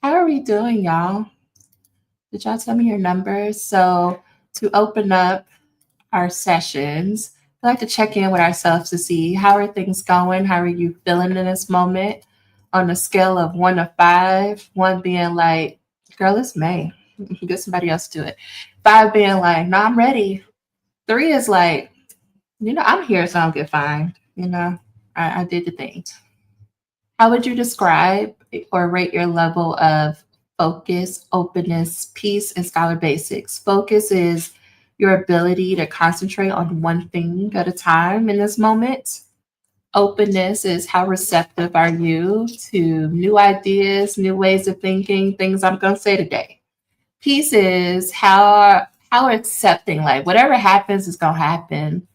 How are we doing, y'all? Did y'all tell me your numbers? So, to open up our sessions, I like to check in with ourselves to see how are things going? How are you feeling in this moment? On a scale of 1 to 5, 1 being like, girl, it's May. Get somebody else to do it. 5 being like, no, I'm ready. 3 is like, I'm here, so I'll get fined. I did the thing. How would you describe or rate your level of focus, openness, peace, and scholar basics? Focus is your ability to concentrate on one thing at a time in this moment. Openness is how receptive are you to new ideas, new ways of thinking, things I'm going to say today. Peace is how accepting, like whatever happens is going to happen.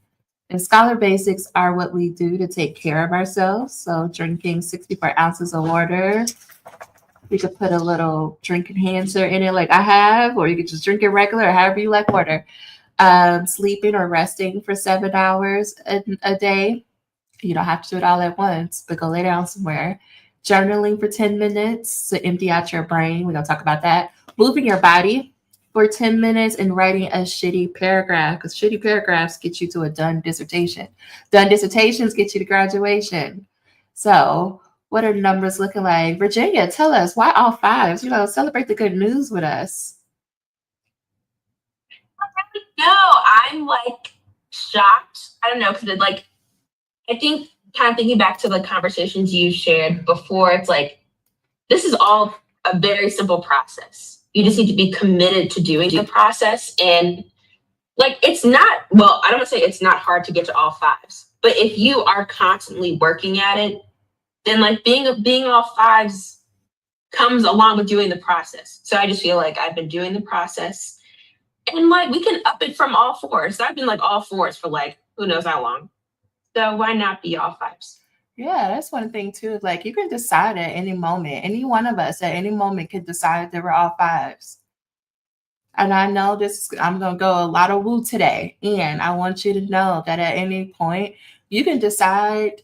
And scholar basics are what we do to take care of ourselves. So drinking 64 ounces of water. You could put a little drink enhancer in it like I have, or you could just drink it regular or however you like water. Sleeping or resting for 7 hours a day. You don't have to do it all at once, but go lay down somewhere. Journaling for 10 minutes to empty out your brain. We're going to talk about that. Moving your body for 10 minutes and writing a shitty paragraph, because shitty paragraphs get you to a done dissertation. Done dissertations get you to graduation. So, what are numbers looking like? Virginia, tell us why all fives? Celebrate the good news with us. No, I'm like shocked. I don't know, because I think kind of thinking back to the conversations you shared before, it's like this is all a very simple process. You just need to be committed to doing the process. And it's not, well, I don't want to say it's not hard to get to all fives, but if you are constantly working at it, then being all fives comes along with doing the process. So I just feel like I've been doing the process and we can up it from all fours. So I've been all fours for who knows how long. So why not be all fives? Yeah, that's one thing too. You can decide at any moment. Any one of us at any moment could decide that we're all fives. And I know I'm going to go a lot of woo today. And I want you to know that at any point, you can decide,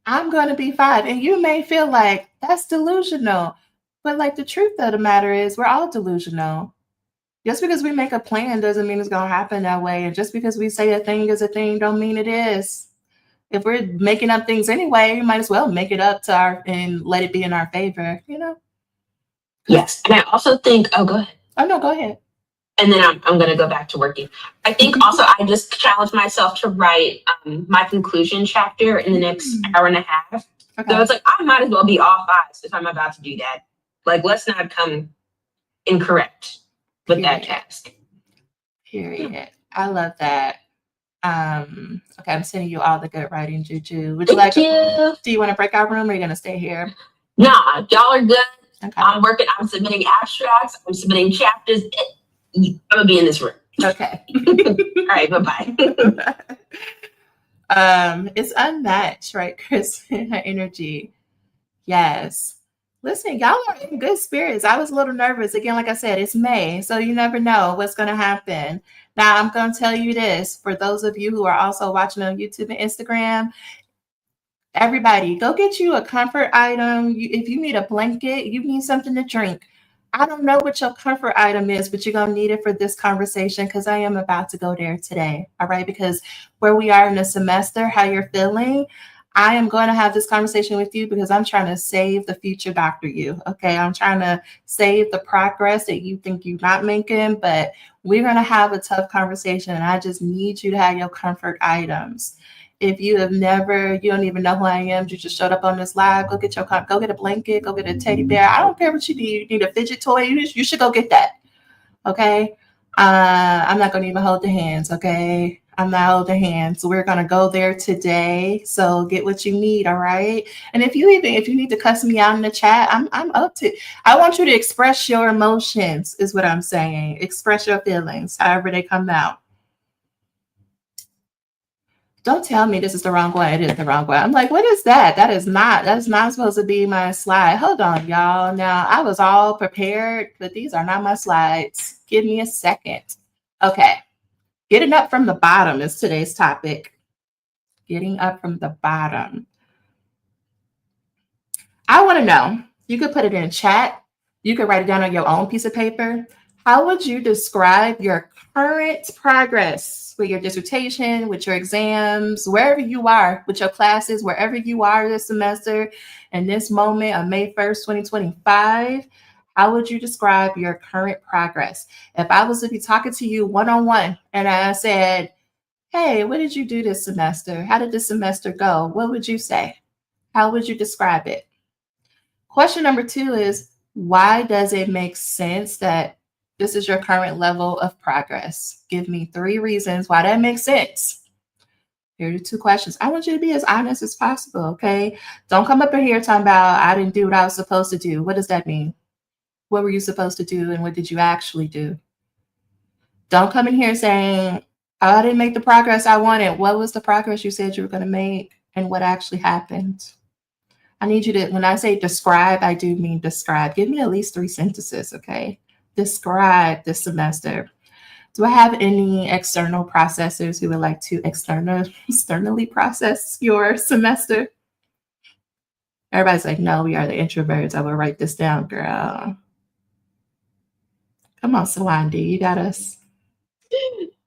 I'm going to be 5. And you may feel like that's delusional. But the truth of the matter is, we're all delusional. Just because we make a plan doesn't mean it's going to happen that way. And just because we say a thing is a thing don't mean it is. If we're making up things anyway, we might as well make it up and let it be in our favor, Yes. And I also think, oh, go ahead. Oh, no, go ahead. And then I'm going to go back to working. I think also I just challenged myself to write my conclusion chapter in the next hour and a half. Okay. So it's I might as well be all fives if I'm about to do that. Let's not come incorrect with that task. Period. I love that. Okay, I'm sending you all the good writing, Juju. Do you want to break our room or are you going to stay here? Nah, y'all are good. Okay. I'm submitting abstracts. I'm submitting chapters. I'm going to be in this room. Okay. All right, bye-bye. It's unmatched, right, Chris? Her energy. Yes. Listen, y'all are in good spirits. I was a little nervous. Again, like I said, it's May, so you never know what's going to happen. Now, I'm going to tell you this. For those of you who are also watching on YouTube and Instagram, everybody, go get you a comfort item. If you need a blanket, you need something to drink. I don't know what your comfort item is, but you're going to need it for this conversation because I am about to go there today. All right. Because where we are in the semester, how you're feeling, I am going to have this conversation with you because I'm trying to save the future Dr. You. Okay. I'm trying to save the progress that you think you're not making, but we're going to have a tough conversation. And I just need you to have your comfort items. If you don't even know who I am, you just showed up on this live, go get a blanket, go get a teddy bear. I don't care what you need. You need a fidget toy. You should go get that. Okay. I'm not going to even hold the hands. Okay. I'm not holding hands. We're going to go there today. So get what you need. All right. And if you need to cuss me out in the chat, I'm up to it. I want you to express your emotions is what I'm saying. Express your feelings, however they come out. Don't tell me this is the wrong way. It is the wrong way. I'm like, what is that? That is not supposed to be my slide. Hold on, y'all. Now, I was all prepared, but these are not my slides. Give me a second. Okay. Getting up from the bottom is today's topic. Getting up from the bottom. I want to know, You could put it in chat. You could write it down on your own piece of paper. How would you describe your current progress with your dissertation, with your exams, wherever you are, with your classes, wherever you are this semester, in this moment of May 1st, 2025? How would you describe your current progress? If I was to be talking to you one-on-one and I said, hey, what did you do this semester? How did this semester go? What would you say? How would you describe it? Question number 2 is, why does it make sense that this is your current level of progress? Give me 3 reasons why that makes sense. Here are the 2 questions. I want you to be as honest as possible, okay? Don't come up in here talking about, I didn't do what I was supposed to do. What does that mean? What were you supposed to do and what did you actually do? Don't come in here saying, oh, I didn't make the progress I wanted. What was the progress you said you were going to make and what actually happened? I need you to, when I say describe, I do mean describe. Give me at least 3 sentences, okay? Describe this semester. Do I have any external processors who would like to externally process your semester? Everybody's like, no, we are the introverts. I will write this down, girl. Come on, Sawandi, you got us.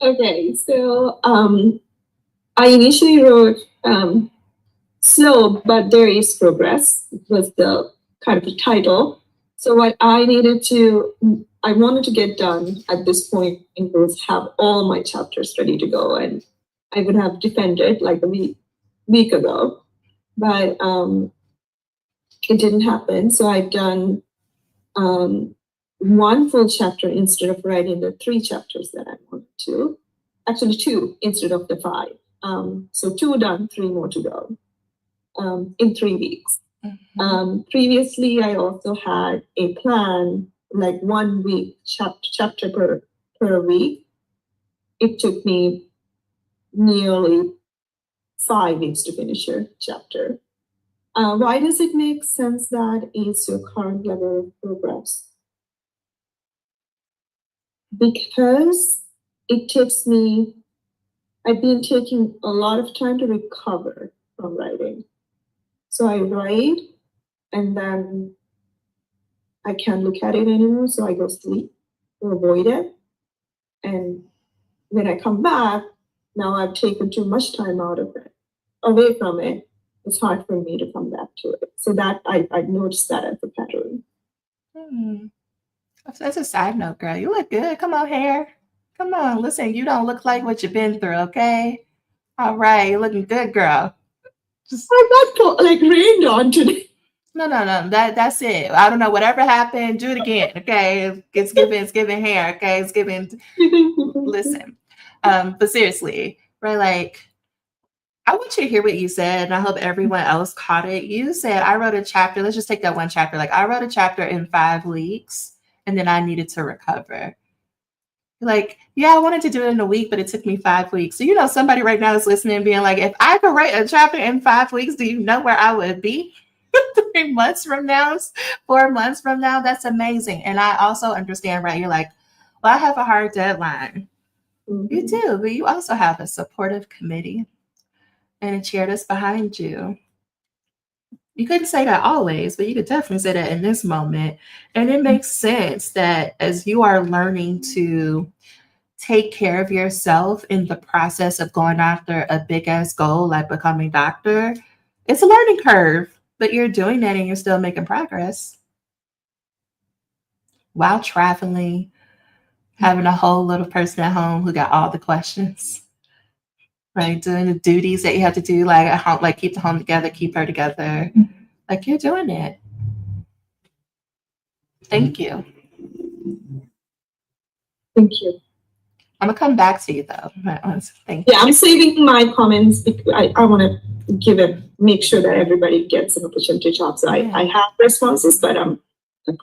Okay, so I initially wrote slow, but there is progress was the kind of the title. So what I wanted to get done at this point was have all my chapters ready to go, and I would have defended like a week ago, but it didn't happen. So I've done 1 full chapter instead of writing the 3 chapters that I wanted to. Actually 2 instead of the 5. So 2 done, 3 more to go. In 3 weeks. Previously, I also had a plan, like 1 week, chapter per week. It took me nearly 5 weeks to finish a chapter. Why does it make sense that is your current level of progress? Because I've been taking a lot of time to recover from writing. So I write and then I can't look at it anymore, so I go sleep or avoid it. And when I come back, now I've taken too much time away from it. It's hard for me to come back to it. So that I've noticed that as a pattern. That's a side note, girl. You look good. Come on, hair. Come on, listen, you don't look like what you've been through, okay? All right, you're looking good, girl. I got like rained on today. No. That's it. I don't know. Whatever happened, do it again. Okay. It's giving hair. Okay. It's giving. Listen. But seriously, right? Like, I want you to hear what you said, and I hope everyone else caught it. You said, I wrote a chapter. Let's just take that 1 chapter. Like, I wrote a chapter in 5 weeks, and then I needed to recover. Like, yeah, I wanted to do it in a week, but it took me 5 weeks. So, somebody right now is listening, being like, if I could write a chapter in 5 weeks, do you know where I would be 3 months from now, 4 months from now? That's amazing. And I also understand, right? You're like, well, I have a hard deadline. You do, but you also have a supportive committee and a chair that's behind you. You couldn't say that always, but you could definitely say that in this moment. And it makes sense that as you are learning to take care of yourself in the process of going after a big ass goal like becoming doctor, it's a learning curve, but you're doing that and you're still making progress while traveling, having a whole little person at home who got all the questions, right? Doing the duties that you have to do, like at home, like keep the home together, keep her together. Like, you're doing it. Thank you. Thank you. I'm gonna come back to you though. Thank you. Yeah, I'm saving my comments because I want to make sure that everybody gets an opportunity to talk. So I have responses, but I'm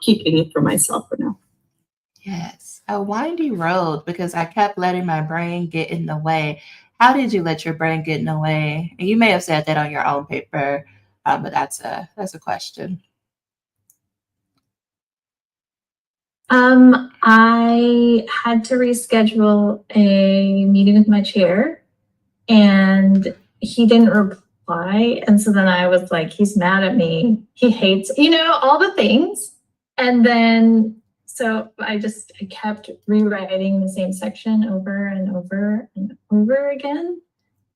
keeping it for myself for now. Yes, a windy road because I kept letting my brain get in the way. How did you let your brain get in the way? And you may have said that on your own paper, but that's a question. I had to reschedule a meeting with my chair, and he didn't reply. And so then I was like, he's mad at me. He hates, all the things. And then, so I kept rewriting the same section over and over and over again.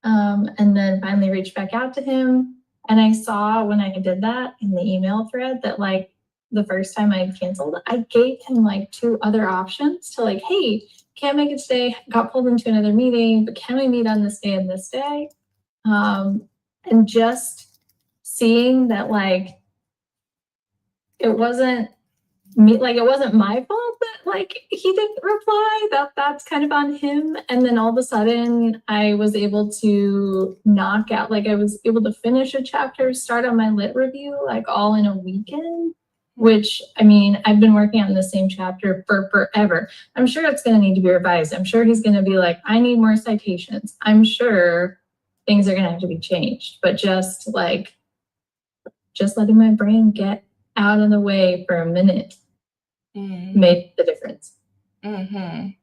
And then finally reached back out to him. And I saw when I did that in the email thread that like the first time I canceled, I gave him like 2 other options to like, hey, can't make it today, got pulled into another meeting, but can we meet on this day and this day? And just seeing that like it wasn't me, like it wasn't my fault that like he didn't reply, that's kind of on him. And then all of a sudden I was able to knock out, like I was able to finish a chapter, start on my lit review, like all in a weekend, which I mean, I've been working on the same chapter for forever. I'm sure it's going to need to be revised. I'm sure he's going to be like, I need more citations. I'm sure things are going to have to be changed, but just letting my brain get out of the way for a minute made the difference. I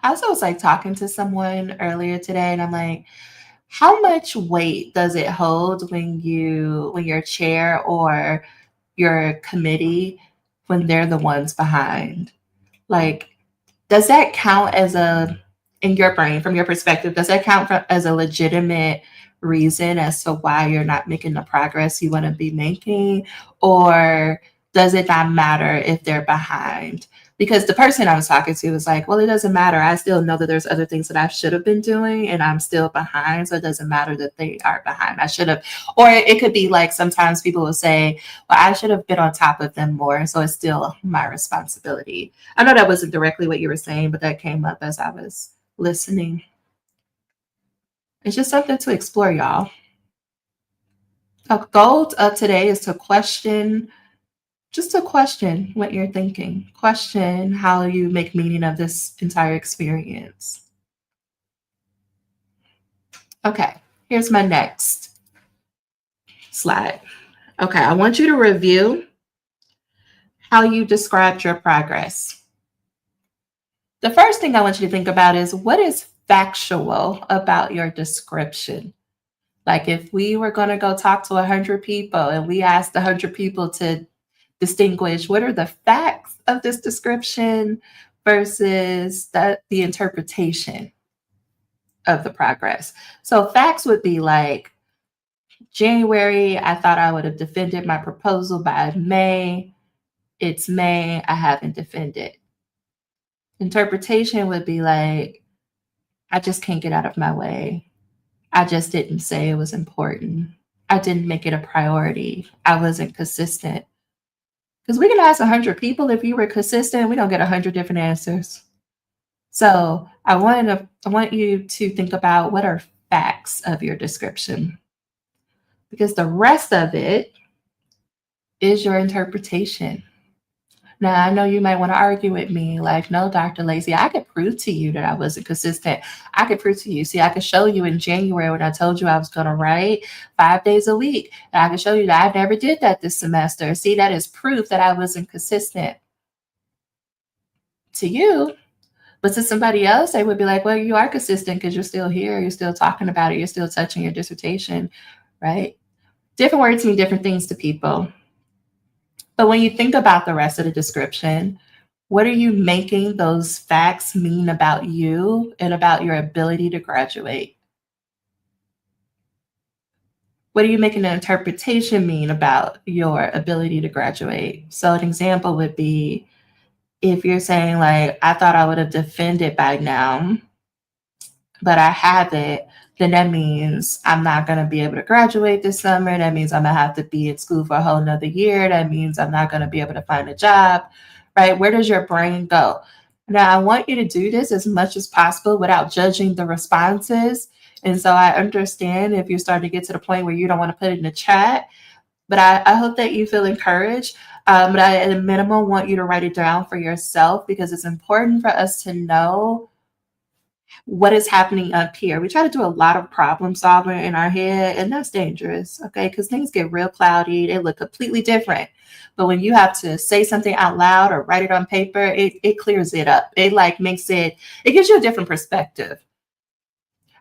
also was like talking to someone earlier today, and I'm like, how much weight does it hold when your chair or your committee, when they're the ones behind? Like, does that count as in your brain, from your perspective, does that count as a legitimate reason as to why you're not making the progress you want to be making? Or does it not matter if they're behind? Because the person I was talking to was like, well, it doesn't matter. I still know that there's other things that I should have been doing and I'm still behind. So it doesn't matter that they are behind. I should have, or it could be like sometimes people will say, well, I should have been on top of them more. So it's still my responsibility. I know that wasn't directly what you were saying, but that came up as I was listening. It's just something to explore, y'all. A goal of today is to question what you're thinking. Question how you make meaning of this entire experience. Okay, here's my next slide. Okay, I want you to review how you described your progress. The first thing I want you to think about is, what is factual about your description? Like if we were going to go talk to 100 people and we asked 100 people to distinguish what are the facts of this description versus the interpretation of the progress. So facts would be like, January, I thought I would have defended my proposal by May. It's May, I haven't defended. Interpretation would be like, I just can't get out of my way. I just didn't say it was important. I didn't make it a priority. I wasn't consistent. Because we can ask 100 people, if you were consistent, we don't get 100 different answers. So I want you to think about what are facts of your description. Because the rest of it is your interpretation. Now, I know you might want to argue with me like, no, Dr. Lacy, I could prove to you that I wasn't consistent. I could prove to you. See, I could show you in January when I told you I was going to write 5 days a week. And I could show you that I never did that this semester. See, that is proof that I wasn't consistent to you. But to somebody else, they would be like, well, you are consistent because you're still here. You're still talking about it. You're still touching your dissertation, right? Different words mean different things to people. But when you think about the rest of the description, what are you making those facts mean about you and about your ability to graduate? What are you making an interpretation mean about your ability to graduate? So an example would be, if you're saying like, I thought I would have defended by now, but I haven't, then that means I'm not going to be able to graduate this summer. That means I'm going to have to be in school for a whole nother year. That means I'm not going to be able to find a job, right? Where does your brain go? Now, I want you to do this as much as possible without judging the responses. And so I understand if you're starting to get to the point where you don't want to put it in the chat, but I hope that you feel encouraged. But I, at a minimum, want you to write it down for yourself, because it's important for us to know what is happening up here. We try to do a lot of problem solving in our head, and that's dangerous, okay? Because things get real cloudy. They look completely different. But when you have to say something out loud or write it on paper, it clears it up. It like makes it gives you a different perspective.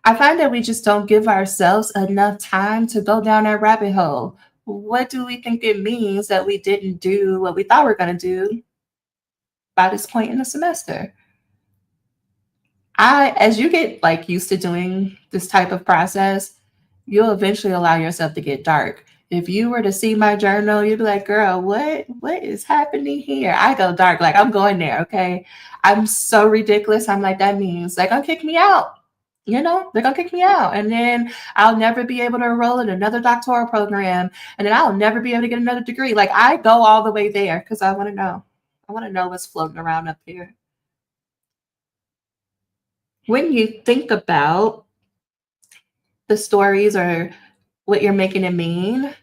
I find that we just don't give ourselves enough time to go down that rabbit hole. What do we think it means that we didn't do what we thought we were going to do by this point in the semester? As you get like used to doing this type of process, you'll eventually allow yourself to get dark. If you were to see my journal, you'd be like, girl, what is happening here? I go dark, like I'm going there, okay? I'm so ridiculous. I'm like, that means they're gonna kick me out. You know, they're gonna kick me out. And then I'll never be able to enroll in another doctoral program. And then I'll never be able to get another degree. Like I go all the way there because I want to know. I want to know what's floating around up here. When you think about the stories or what you're making it mean,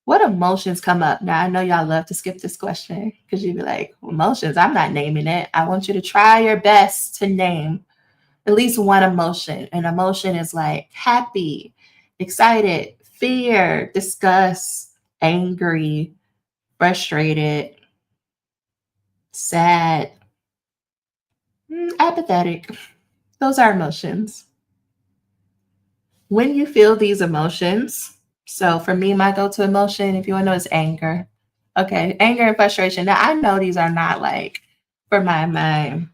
what emotions come up? Now, I know y'all love to skip this question because you'd be like, emotions, I'm not naming it. I want you to try your best to name at least one emotion. An emotion is like happy, excited, fear, disgust, angry, frustrated, sad, apathetic. Those are emotions. When you feel these emotions, so for me, my go-to emotion, if you want to know, is anger. Okay, anger and frustration. Now I know these are not like for my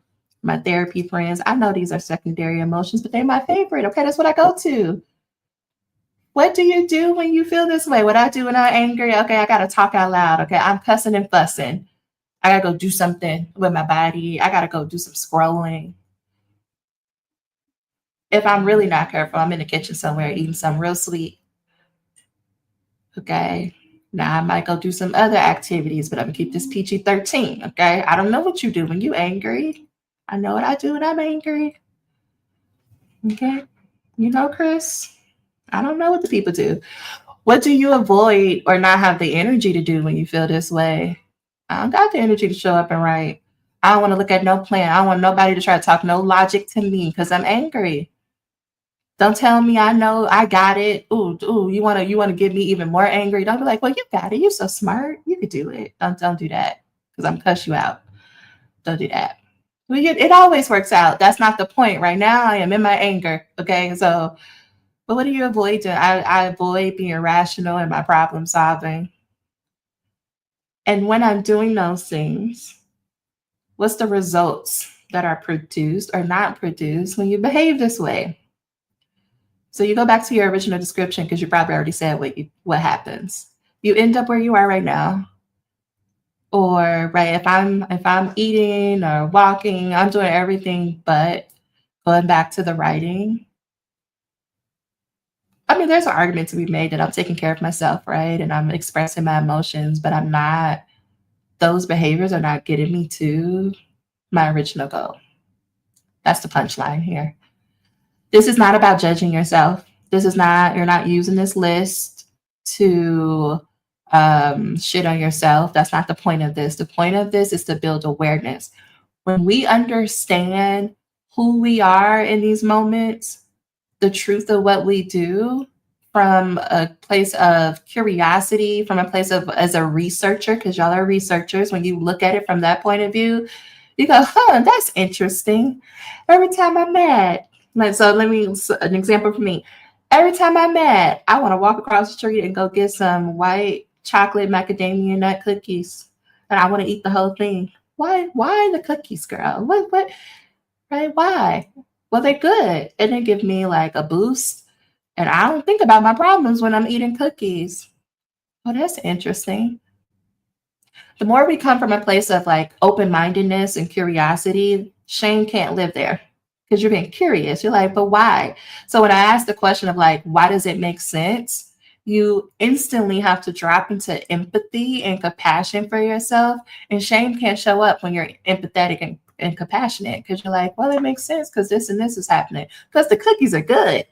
therapy friends. I know these are secondary emotions, but they're my favorite. Okay, that's what I go to. What do you do when you feel this way? What I do when I'm angry? Okay, I gotta talk out loud. Okay, I'm cussing and fussing. I gotta go do something with my body. I gotta go do some scrolling. If I'm really not careful, I'm in the kitchen somewhere eating something real sweet. Okay. Now I might go do some other activities, but I'm gonna keep this PG-13. Okay. I don't know what you do when you angry. I know what I do when I'm angry. Okay. You know, Chris, I don't know what the people do. What do you avoid or not have the energy to do when you feel this way? I don't got the energy to show up and write. I don't want to look at no plan. I don't want nobody to try to talk no logic to me because I'm angry. Don't tell me I know I got it. Ooh, you wanna get me even more angry. Don't be like, well, you got it. You're so smart. You could do it. Don't do that. Because I'm cuss you out. Don't do that. Well, it always works out. That's not the point. Right now I am in my anger. Okay. So but what do you avoid doing? I avoid being irrational in my problem solving. And when I'm doing those things, what's the results that are produced or not produced when you behave this way? So you go back to your original description because you probably already said what happens. You end up where you are right now. Or right, if I'm eating or walking, I'm doing everything but going back to the writing. I mean, there's an argument to be made that I'm taking care of myself, right? And I'm expressing my emotions, but I'm not, those behaviors are not getting me to my original goal. That's the punchline here. This is not about judging yourself. You're not using this list to shit on yourself. That's not the point of this. The point of this is to build awareness. When we understand who we are in these moments, the truth of what we do from a place of curiosity, from a place of as a researcher, because y'all are researchers, when you look at it from that point of view, you go, that's interesting. Every time I'm mad, an example for me. Every time I'm mad, I want to walk across the street and go get some white chocolate macadamia nut cookies. And I want to eat the whole thing. Why the cookies, girl? What, right? Why? Well, they're good. And they give me like a boost. And I don't think about my problems when I'm eating cookies. Oh, that's interesting. The more we come from a place of like open-mindedness and curiosity, shame can't live there because you're being curious. You're like, but why? So when I ask the question of like, why does it make sense? You instantly have to drop into empathy and compassion for yourself. And shame can't show up when you're empathetic and compassionate because you're like, well, it makes sense because this and this is happening because the cookies are good.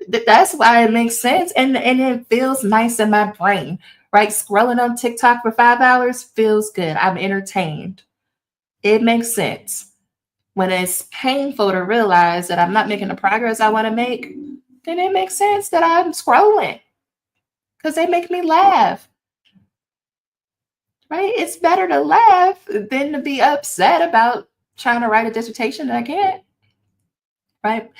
That's why it makes sense. And it feels nice in my brain, right? Scrolling on TikTok for 5 hours feels good. I'm entertained. It makes sense. When it's painful to realize that I'm not making the progress I want to make, then it makes sense that I'm scrolling because they make me laugh, right? It's better to laugh than to be upset about trying to write a dissertation that I can't, right?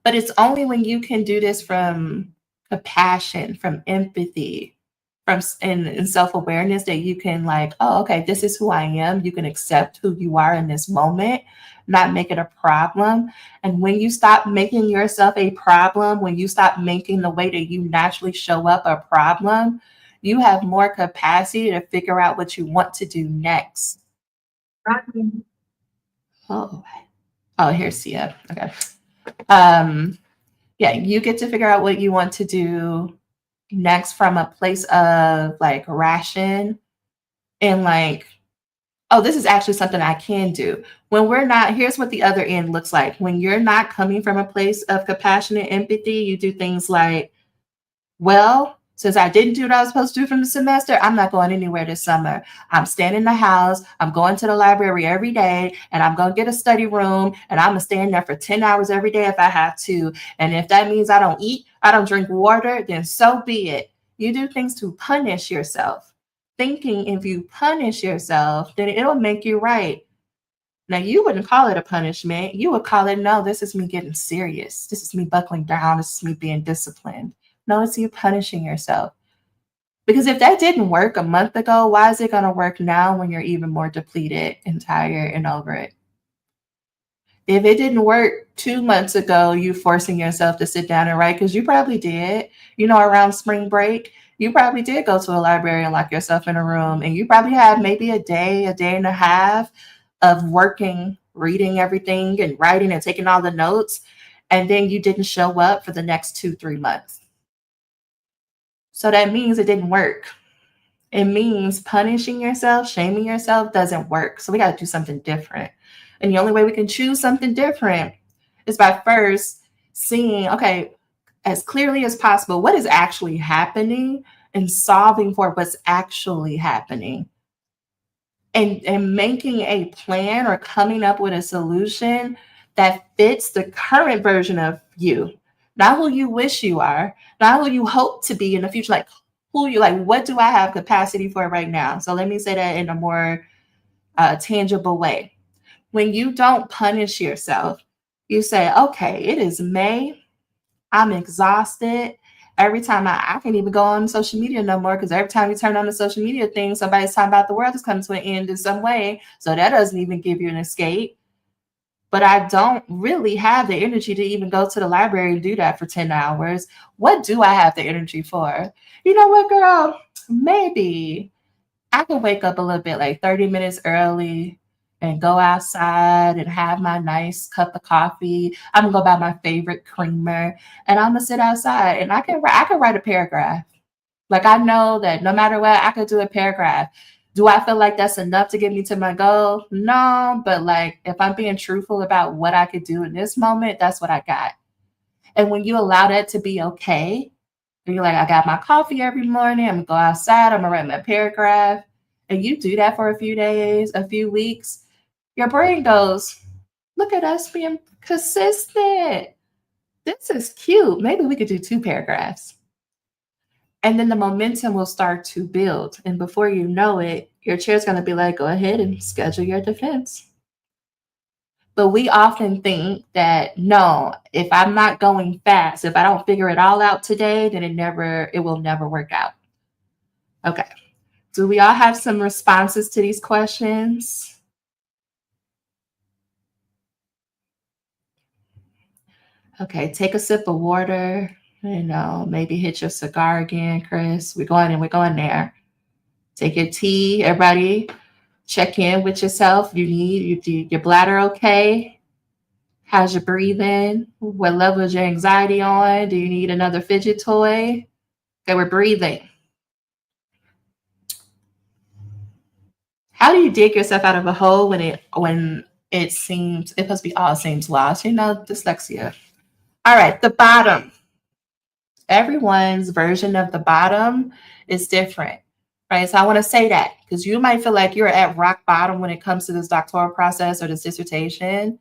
But it's only when you can do this from compassion, from empathy, from in self-awareness that you can like, oh, okay, this is who I am. You can accept who you are in this moment, not make it a problem. And when you stop making yourself a problem, when you stop making the way that you naturally show up a problem, you have more capacity to figure out what you want to do next. Oh, here's Sia. Okay. Yeah, you get to figure out what you want to do next from a place of like ration and like, oh, this is actually something I can do. When we're not, here's what the other end looks like. When you're not coming from a place of compassion and empathy, you do things like, well, since I didn't do what I was supposed to do from the semester, I'm not going anywhere this summer. I'm staying in the house. I'm going to the library every day, and I'm going to get a study room, and I'm going to stay in there for 10 hours every day if I have to. And if that means I don't eat, I don't drink water, then so be it. You do things to punish yourself, thinking if you punish yourself, then it'll make you right. Now, you wouldn't call it a punishment. You would call it, no, this is me getting serious. This is me buckling down. This is me being disciplined. No, it's you punishing yourself. Because if that didn't work a month ago, why is it going to work now when you're even more depleted and tired and over it? If it didn't work 2 months ago, you forcing yourself to sit down and write, because you probably did, around spring break, you probably did go to a library and lock yourself in a room. And you probably had maybe a day and a half of working, reading everything and writing and taking all the notes. And then you didn't show up for the next 2-3 months. So that means it didn't work. It means punishing yourself, shaming yourself doesn't work. So we got to do something different. And the only way we can choose something different is by first seeing, okay, as clearly as possible, what is actually happening and solving for what's actually happening. And making a plan or coming up with a solution that fits the current version of you. Not who you wish you are, not who you hope to be in the future. Like what do I have capacity for right now? So let me say that in a more tangible way. When you don't punish yourself, you say, okay, it is May. I'm exhausted. Every time I can't even go on social media no more, because every time you turn on the social media thing, somebody's talking about the world is coming to an end in some way. So that doesn't even give you an escape. But I don't really have the energy to even go to the library and do that for 10 hours. What do I have the energy for? You know what, girl? Maybe I could wake up a little bit, like 30 minutes early, and go outside and have my nice cup of coffee. I'm gonna go buy my favorite creamer, and I'm gonna sit outside and I can write a paragraph. Like, I know that no matter what, I could do a paragraph. Do I feel like that's enough to get me to my goal? No, but like if I'm being truthful about what I could do in this moment, that's what I got. And when you allow that to be okay, and you're like, I got my coffee every morning, I'm gonna go outside, I'm gonna write my paragraph, and you do that for a few days, a few weeks, your brain goes, look at us being consistent. This is cute. Maybe we could do 2 paragraphs. And then the momentum will start to build. And before you know it, your chair's going to be like, go ahead and schedule your defense. But we often think that, no, if I'm not going fast, if I don't figure it all out today, then it will never work out. Okay. Do we all have some responses to these questions? Okay, take a sip of water. Maybe hit your cigar again, Chris. We're going there. Take your tea. Everybody, check in with yourself. Your bladder okay? How's your breathing? What level is your anxiety on? Do you need another fidget toy? Okay, we're breathing. How do you dig yourself out of a hole when it must be all seems lost? Dyslexia. All right, the bottom. Everyone's version of the bottom is different, right? So I want to say that because you might feel like you're at rock bottom when it comes to this doctoral process or this dissertation.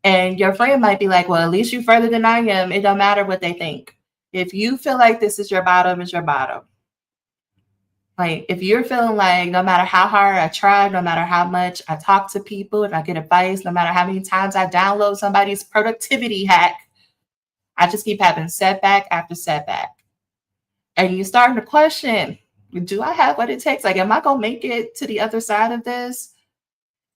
And your friend might be like, well, at least you're further than I am. It don't matter what they think. If you feel like this is your bottom, it's your bottom. Like if you're feeling like no matter how hard I try, no matter how much I talk to people and I get advice, no matter how many times I download somebody's productivity hack, I just keep having setback after setback. And you're starting to question, do I have what it takes? Like, am I going to make it to the other side of this?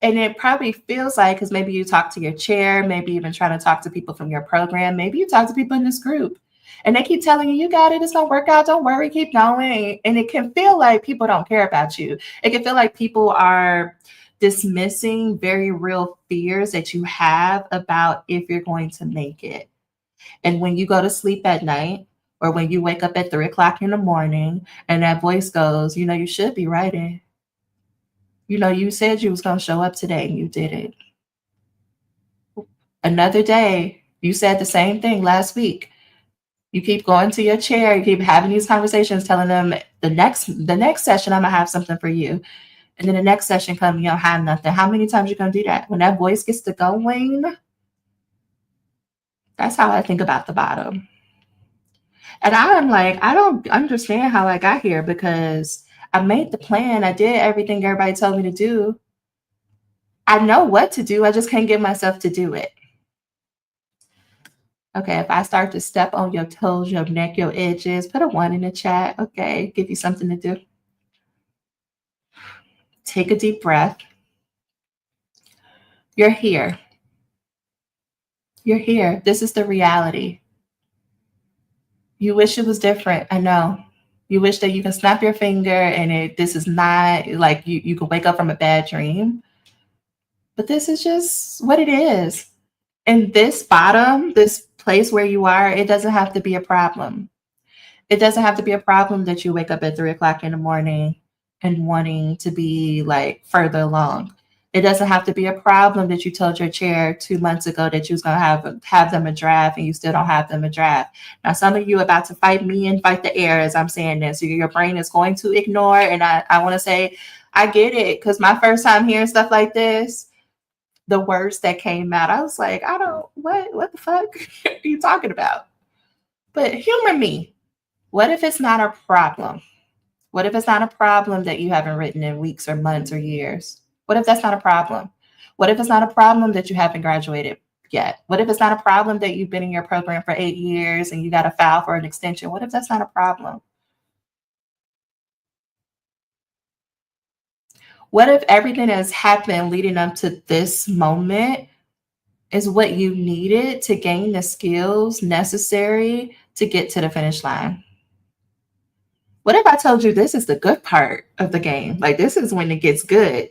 And it probably feels like, because maybe you talk to your chair, maybe even trying to talk to people from your program, maybe you talk to people in this group, and they keep telling you, you got it, it's going to work out, don't worry, keep going. And it can feel like people don't care about you. It can feel like people are dismissing very real fears that you have about if you're going to make it. And when you go to sleep at night, or when you wake up at 3 o'clock in the morning and that voice goes, you know, you should be writing. You know, you said you was going to show up today and you didn't. Another day, you said the same thing last week. You keep going to your chair, you keep having these conversations, telling them the next session, I'm going to have something for you. And then the next session comes, you don't have nothing. How many times you going to do that? When that voice gets to going, that's how I think about the bottom. And I'm like, I don't understand how I got here, because I made the plan. I did everything everybody told me to do. I know what to do. I just can't get myself to do it. Okay, if I start to step on your toes, your neck, your edges, put a 1 in the chat. Okay, give you something to do. Take a deep breath. You're here. You're here. This is the reality. You wish it was different. I know. You wish that you can snap your finger and this is not like you can wake up from a bad dream. But this is just what it is. And this bottom, this place where you are, it doesn't have to be a problem. It doesn't have to be a problem that you wake up at 3 o'clock in the morning and wanting to be like further along. It doesn't have to be a problem that you told your chair 2 months ago that you was going to have them a draft and you still don't have them a draft. Now, some of you are about to fight me and fight the air as I'm saying this. So your brain is going to ignore. And I want to say, I get it, because my first time hearing stuff like this, the words that came out, I was like, what the fuck are you talking about? But humor me. What if it's not a problem? What if it's not a problem that you haven't written in weeks or months or years? What if that's not a problem? What if it's not a problem that you haven't graduated yet? What if it's not a problem that you've been in your program for 8 years and you got to file for an extension? What if that's not a problem? What if everything that has happened leading up to this moment is what you needed to gain the skills necessary to get to the finish line? What if I told you this is the good part of the game? Like, this is when it gets good.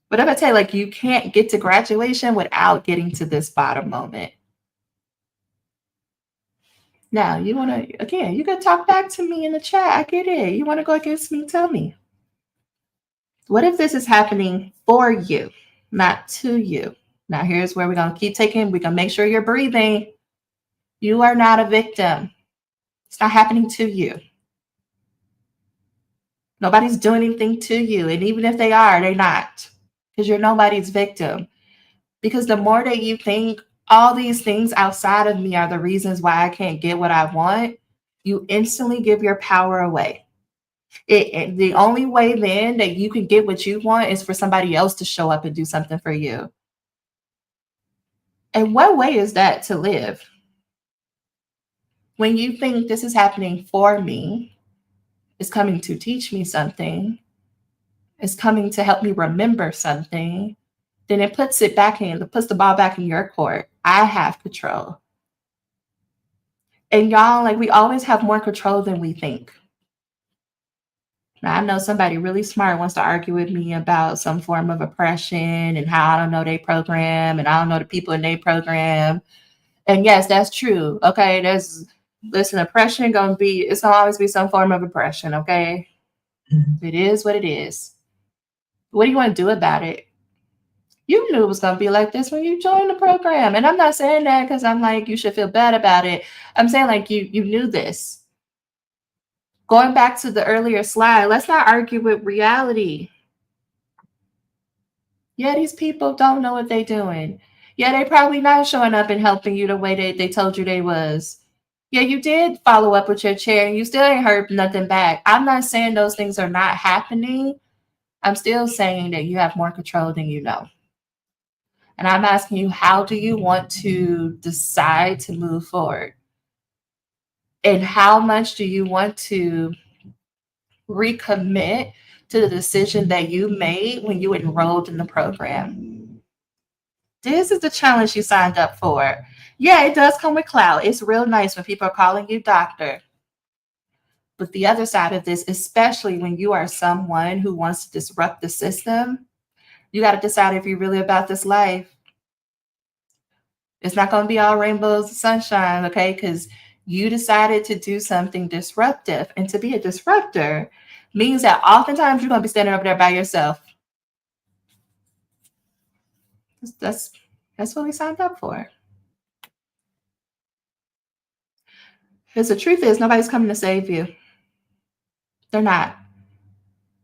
What if I tell you, like, you can't get to graduation without getting to this bottom moment? Now, you want to, again, you can talk back to me in the chat. I get it. You want to go against me? Tell me. What if this is happening for you, not to you? Now, here's where we're going to keep taking. We're going to make sure you're breathing. You are not a victim. It's not happening to you. Nobody's doing anything to you. And even if they are, they're not. Because you're nobody's victim. Because the more that you think all these things outside of me are the reasons why I can't get what I want, you instantly give your power away. The only way then that you can get what you want is for somebody else to show up and do something for you. And what way is that to live? When you think this is happening for me, it's coming to teach me something, it's coming to help me remember something, then it puts the ball back in your court. I have control. And y'all, like, we always have more control than we think. Now, I know somebody really smart wants to argue with me about some form of oppression and how I don't know their program and I don't know the people in their program. And yes, that's true. Okay, oppression it's gonna always be some form of oppression. Okay, It is what it is. What do you want to do about it? You knew it was going to be like this when you joined the program. And I'm not saying that because I'm like, you should feel bad about it. I'm saying like you knew this. Going back to the earlier slide, let's not argue with reality. Yeah, these people don't know what they're doing. Yeah, they probably not showing up and helping you the way they told you they was. Yeah, you did follow up with your chair and you still ain't heard nothing back. I'm not saying those things are not happening. I'm still saying that you have more control than you know. And I'm asking you, how do you want to decide to move forward? And how much do you want to recommit to the decision that you made when you enrolled in the program? This is the challenge you signed up for. Yeah, it does come with clout. It's real nice when people are calling you doctor. But the other side of this, especially when you are someone who wants to disrupt the system, you got to decide if you're really about this life. It's not going to be all rainbows and sunshine, okay? Because you decided to do something disruptive. And to be a disruptor means that oftentimes you're going to be standing over there by yourself. That's what we signed up for. Because the truth is, nobody's coming to save you. They're not.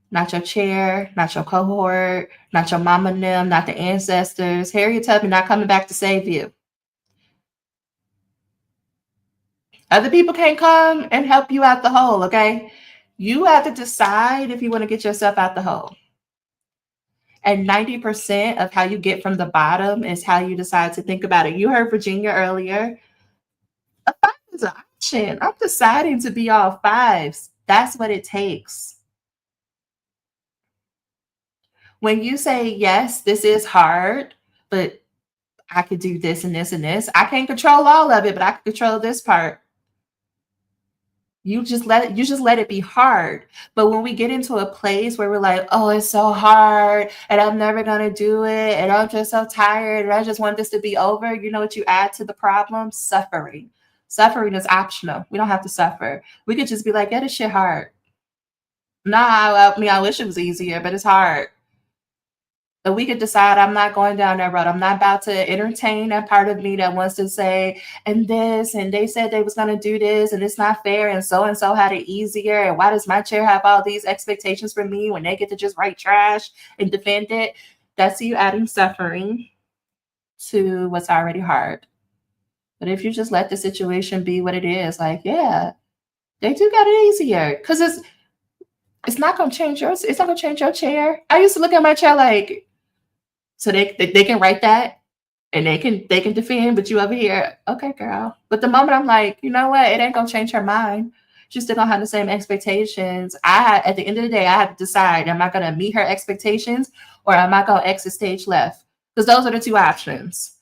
Not your chair, not your cohort, not your mama and them, not the ancestors. Harriet Tubman not coming back to save you. Other people can't come and help you out the hole, okay? You have to decide if you want to get yourself out the hole. And 90% of how you get from the bottom is how you decide to think about it. You heard Virginia earlier. A 5 is an option. I'm deciding to be all 5s. That's what it takes. When you say, yes, this is hard, but I could do this and this and this. I can't control all of it, but I can control this part. You just let it be hard. But when we get into a place where we're like, oh, it's so hard and I'm never going to do it and I'm just so tired and I just want this to be over, you know what you add to the problem? Suffering. Suffering is optional. We don't have to suffer. We could just be like, yeah, this shit hard. Nah, I wish it was easier, but it's hard. But we could decide I'm not going down that road. I'm not about to entertain that part of me that wants to say, and they said they was going to do this, and it's not fair, and so had it easier, and why does my chair have all these expectations for me when they get to just write trash and defend it? That's you adding suffering to what's already hard. But if you just let the situation be what it is, like, yeah, they do got it easier, because it's not going to change yours. It's not going to change your chair. I used to look at my chair like, so they can write that and they can defend, but you over here, okay, girl. But the moment I'm like, you know what, it ain't gonna change her mind. She's still gonna have the same expectations. At the end of the day, I have to decide: am I gonna meet her expectations or am I gonna exit stage left? Because those are the two options.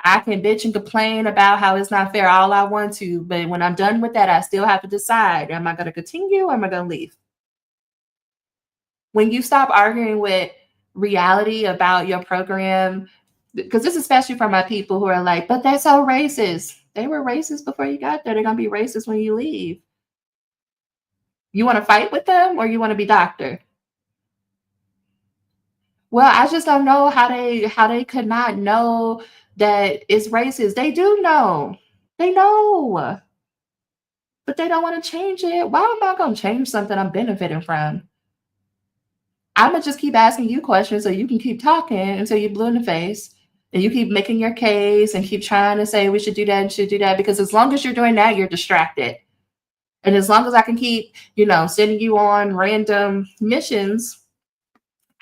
I can bitch and complain about how it's not fair all I want to, but when I'm done with that, I still have to decide: am I gonna continue or am I gonna leave? When you stop arguing with reality about your program, because this is especially for my people who are like, but they're so racist. They were racist before you got there. They're going to be racist when you leave. You want to fight with them or you want to be doctor? Well, I just don't know how they could not know that it's racist. They do know. They know. But they don't want to change it. Why am I going to change something I'm benefiting from? I'm going to just keep asking you questions so you can keep talking until you're blue in the face. And you keep making your case and keep trying to say we should do that and should do that. Because as long as you're doing that, you're distracted. And as long as I can keep, sending you on random missions,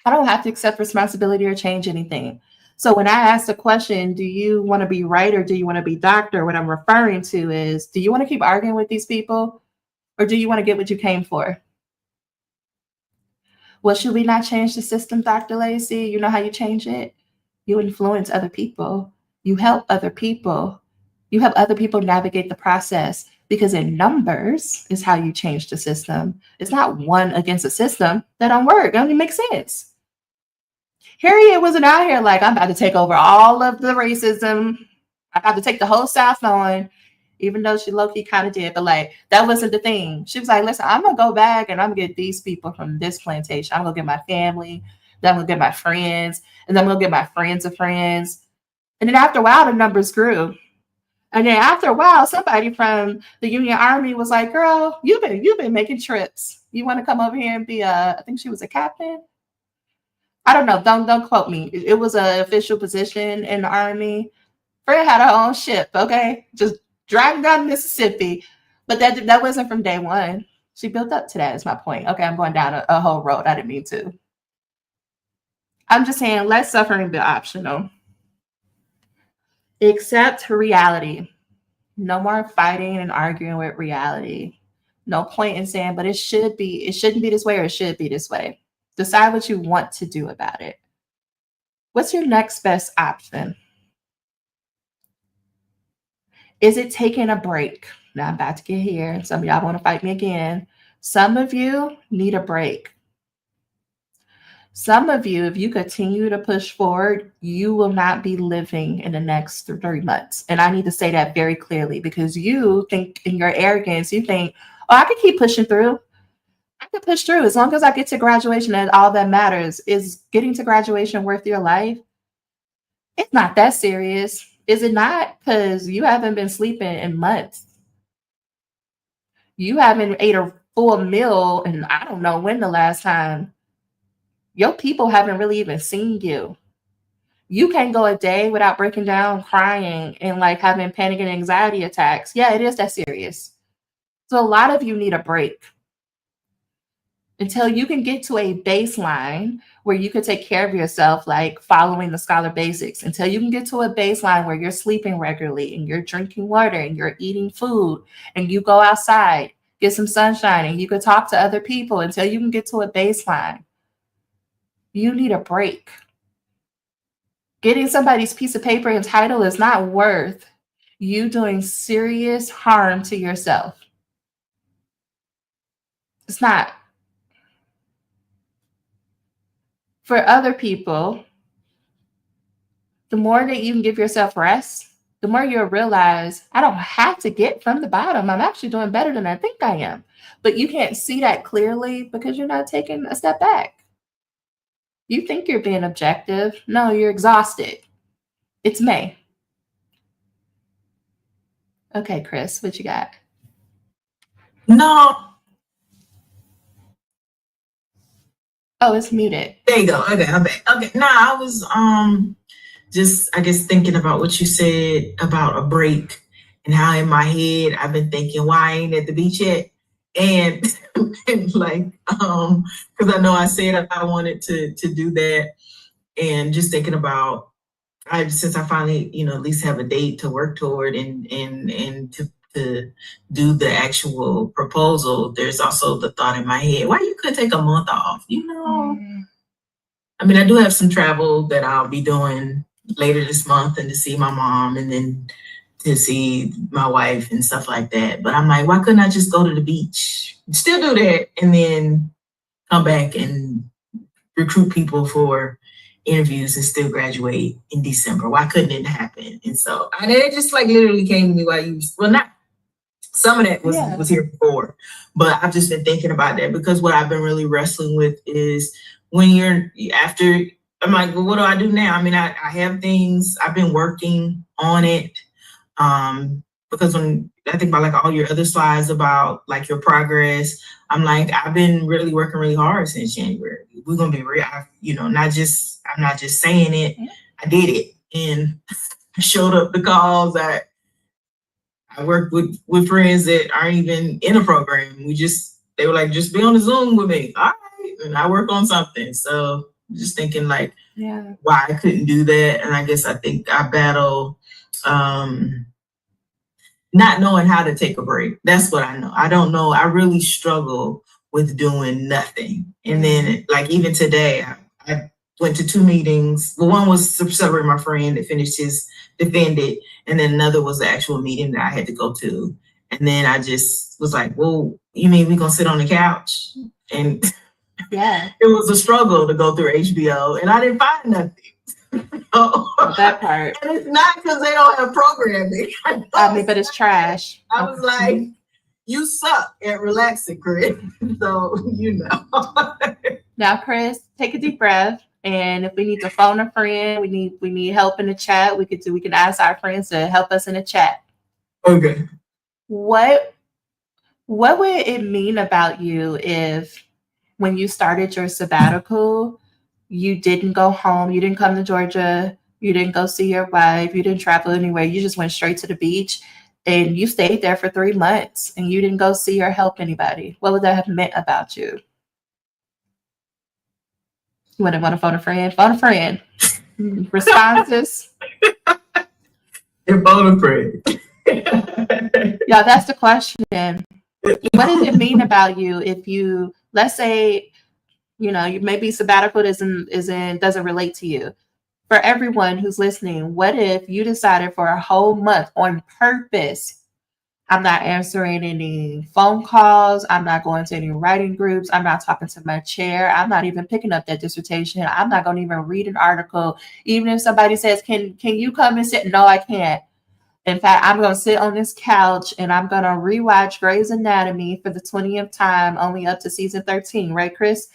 I don't have to accept responsibility or change anything. So when I ask the question, do you want to be right or do you want to be doctor? What I'm referring to is, do you want to keep arguing with these people or do you want to get what you came for? Well, should we not change the system, Dr. Lacy? You know how you change it? You influence other people. You help other people. You help other people navigate the process, because in numbers is how you change the system. It's not one against a system. That don't work. It don't even make sense. Harriet wasn't out here like, I'm about to take over all of the racism. I'm about to take the whole South on, even though she low-key kind of did. But like, that wasn't the thing. She was like, listen, I'm going to go back and I'm going to get these people from this plantation. I'm going to get my family. Then I'm going to get my friends. And then I'm going to get my friends of friends. And then after a while, the numbers grew. And then after a while, somebody from the Union Army was like, girl, you've been making trips. You want to come over here and be I think she was a captain. I don't know. Don't quote me. It was an official position in the Army. Fred had her own ship, okay? Just driving down Mississippi. But that wasn't from day one. She built up to that, is my point. Okay, I'm going down a whole road. I didn't mean to. I'm just saying, let suffering be optional. Accept reality. No more fighting and arguing with reality. No point in saying, but it shouldn't be this way or it should be this way. Decide what you want to do about it. What's your next best option? Is it taking a break? Now I'm about to get here. Some of y'all want to fight me again. Some of you need a break. Some of you, if you continue to push forward, you will not be living in the next 3 months. And I need to say that very clearly, because you think, in your arrogance, you think, oh, I can keep pushing through. I can push through as long as I get to graduation, and all that matters. Is getting to graduation worth your life? It's not that serious. Is it not? Because you haven't been sleeping in months. You haven't ate a full meal, and I don't know when the last time. Your people haven't really even seen you. You can't go a day without breaking down, crying, and like having panic and anxiety attacks. Yeah, it is that serious. So a lot of you need a break until you can get to a baseline where you can take care of yourself, like following the scholar basics, until you can get to a baseline where you're sleeping regularly and you're drinking water and you're eating food and you go outside, get some sunshine, and you can talk to other people. Until you can get to a baseline, you need a break. Getting somebody's piece of paper and title is not worth you doing serious harm to yourself. It's not. For other people, the more that you can give yourself rest, the more you'll realize, I don't have to get from the bottom. I'm actually doing better than I think I am. But you can't see that clearly because you're not taking a step back. You think you're being objective. No, you're exhausted. It's May. Okay, Chris, what you got? No. Oh, it's muted. There you go. Okay, I'm back. Okay. No, I was just, I guess, thinking about what you said about a break and how in my head I've been thinking, why I ain't at the beach yet? And, and like, because I know I said I wanted to do that, and just thinking about, since I finally, at least have a date to work toward and to do the actual proposal, there's also the thought in my head, why you could take a month off, I mean, I do have some travel that I'll be doing later this month, and to see my mom and then to see my wife and stuff like that. But I'm like, why couldn't I just go to the beach, still do that, and then come back and recruit people for interviews and still graduate in December? Why couldn't it happen? And so it just like literally came to me while not some of that was here before, but I've just been thinking about that, because what I've been really wrestling with is when I'm like, well, what do I do now? I mean, I have things, I've been working on it. Because when I think about like all your other slides about like your progress, I'm like, I've been really working really hard since January. We're gonna be real, I'm not just saying it. I did it, and I showed up the calls. I worked with friends that aren't even in a program. They were like, just be on the Zoom with me. All right, and I work on something. So just thinking like, why I couldn't do that, and I guess I think I battle. Not knowing how to take a break. That's what I know. I don't know. I really struggle with doing nothing. And then like even today, I went to 2 meetings. Well, one was to celebrate my friend that finished his defended, and then another was the actual meeting that I had to go to. And then I just was like, well, you mean we gonna sit on the couch? And it was a struggle to go through HBO, and I didn't find nothing. That part. And it's not because they don't have programming. I mean, but it's trash. I was like, you suck at relaxing, Chris. So, Now, Chris, take a deep breath. And if we need to phone a friend, we need help in the chat, we can ask our friends to help us in the chat. Okay. What would it mean about you if when you started your sabbatical, you didn't go home, you didn't come to Georgia, you didn't go see your wife, you didn't travel anywhere, you just went straight to the beach and you stayed there for 3 months and you didn't go see or help anybody? What would that have meant about you? You wouldn't want to phone a friend? Phone a friend. Responses? If I'm afraid. Yeah, that's the question. What does it mean about you if you, let's say, maybe sabbatical doesn't relate to you. For everyone who's listening, what if you decided for a whole month on purpose, I'm not answering any phone calls, I'm not going to any writing groups, I'm not talking to my chair, I'm not even picking up that dissertation, I'm not going to even read an article, even if somebody says, can you come and sit? No, I can't. In fact, I'm going to sit on this couch and I'm going to rewatch Grey's Anatomy for the 20th time, only up to season 13, right, Chris?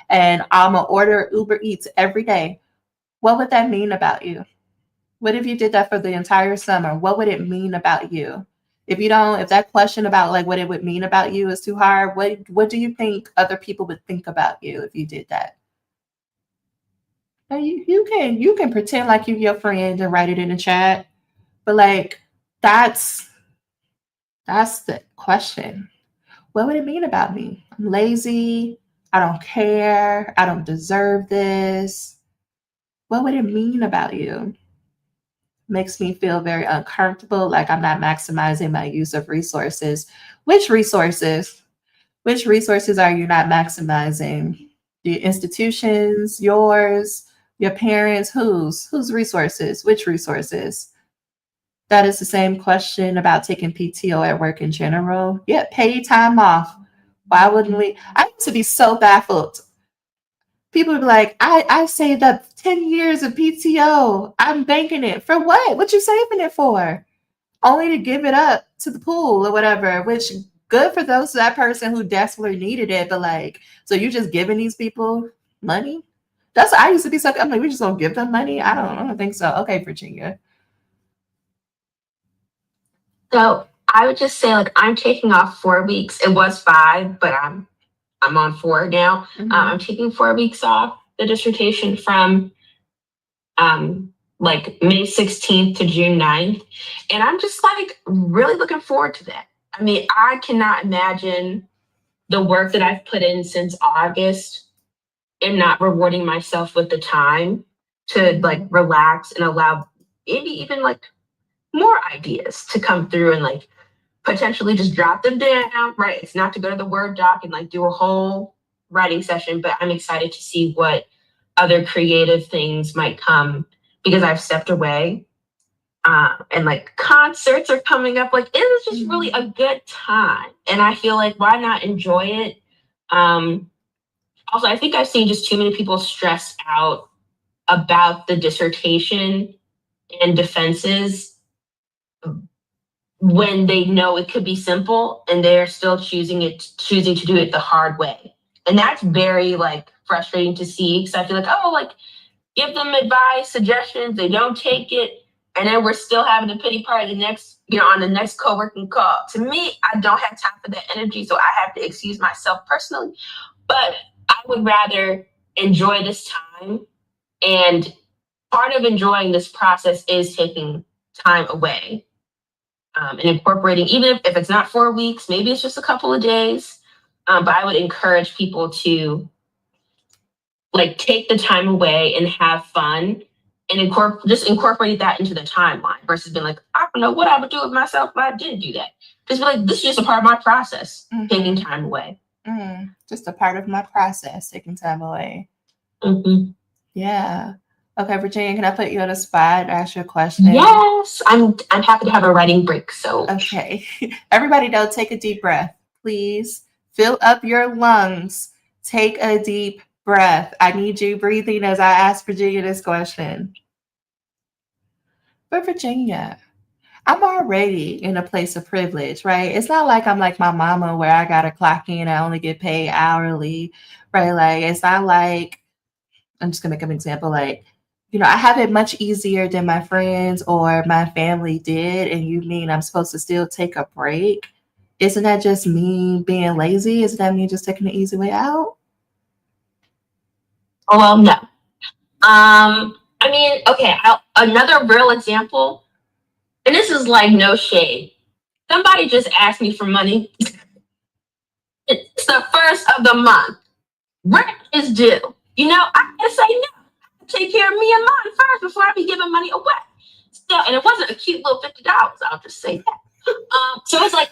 And I'm going to order Uber Eats every day. What would that mean about you? What if you did that for the entire summer? What would it mean about you? If that question about like what it would mean about you is too hard, what do you think other people would think about you if you did that? Now you can pretend like you're your friend and write it in the chat, but like that's the question. What would it mean about me? I'm lazy. I don't care. I don't deserve this. What would it mean about you? Makes me feel very uncomfortable, like I'm not maximizing my use of resources. Which resources? Which resources are you not maximizing? The institutions, yours, your parents, whose resources? Which resources? That is the same question about taking PTO at work in general. Yeah, paid time off. Why wouldn't we? I used to be so baffled. People would be like, I saved up 10 years of PTO. I'm banking it. For what? What you saving it for? Only to give it up to the pool or whatever, which good for that person who desperately needed it. But like, so you're just giving these people money? That's what I used to be I'm like, we just gonna give them money? I don't think so. Okay, Virginia. So I would just say, like, I'm taking off 4 weeks. It was 5, but I'm on 4 now. I'm taking 4 weeks off the dissertation from like May 16th to June 9th. And I'm just like really looking forward to that. I mean, I cannot imagine the work that I've put in since August and not rewarding myself with the time to like relax and allow maybe even like more ideas to come through and like potentially just drop them down, right? It's not to go to the Word doc and like do a whole writing session, but I'm excited to see what other creative things might come because I've stepped away. And like concerts are coming up. Like it is just really a good time. And I feel like why not enjoy it? Also, I think I've seen just too many people stressed out about the dissertation and defenses when they know it could be simple and they're still choosing to do it the hard way. And that's very like frustrating to see because I feel like, oh, like give them advice, suggestions, they don't take it. And then we're still having a pity party on the next co-working call. To me, I don't have time for that energy. So I have to excuse myself personally. But I would rather enjoy this time. And part of enjoying this process is taking time away and incorporating, even if it's not 4 weeks, maybe it's just a couple of days. But I would encourage people to like take the time away and have fun and incorporate that into the timeline versus being like, I don't know what I would do with myself if I didn't do that. Just be like, this is just a part of my process, taking time away. Just a part of my process, taking time away. Yeah. Okay, Virginia, can I put you on a spot, ask you a question? Yes, I'm happy to have a writing break. So okay. Everybody though, take a deep breath. Please fill up your lungs. Take a deep breath. I need you breathing as I ask Virginia this question. But Virginia, I'm already in a place of privilege, right? It's not like I'm like my mama where I gotta clock in, I only get paid hourly, right? Like it's not like, I'm just gonna make an example, like, I have it much easier than my friends or my family did, and you mean I'm supposed to still take a break? Isn't that just me being lazy? Isn't that me just taking the easy way out? Well, no. I mean, okay, another real example, and this is like no shade. Somebody just asked me for money. It's the first of the month. Rent is due. I gotta say no. Take care of me and mine first before I be giving money away. Yeah, and it wasn't a cute little $50. I'll just say that. So it's like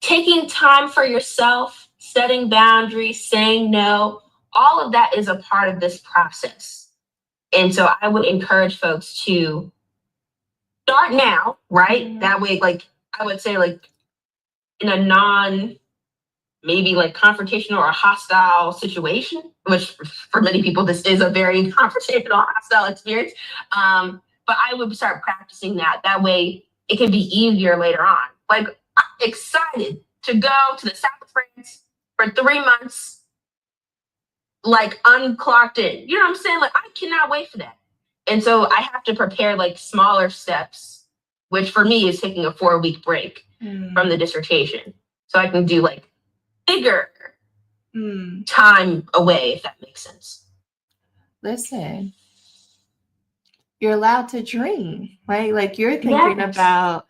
taking time for yourself, setting boundaries, saying no. All of that is a part of this process. And so I would encourage folks to start now, right? Mhm. That way, like, I would say, like, in a maybe like confrontational or hostile situation, which for many people, this is a very confrontational, hostile experience. But I would start practicing that. That way it can be easier later on. Like, I'm excited to go to the south of France for 3 months, like unclocked in. You know what I'm saying? Like, I cannot wait for that. And so I have to prepare like smaller steps, which for me is taking a 4-week break from the dissertation. So I can do like bigger time away, if that makes sense. Listen, you're allowed to dream, right? Like you're thinking about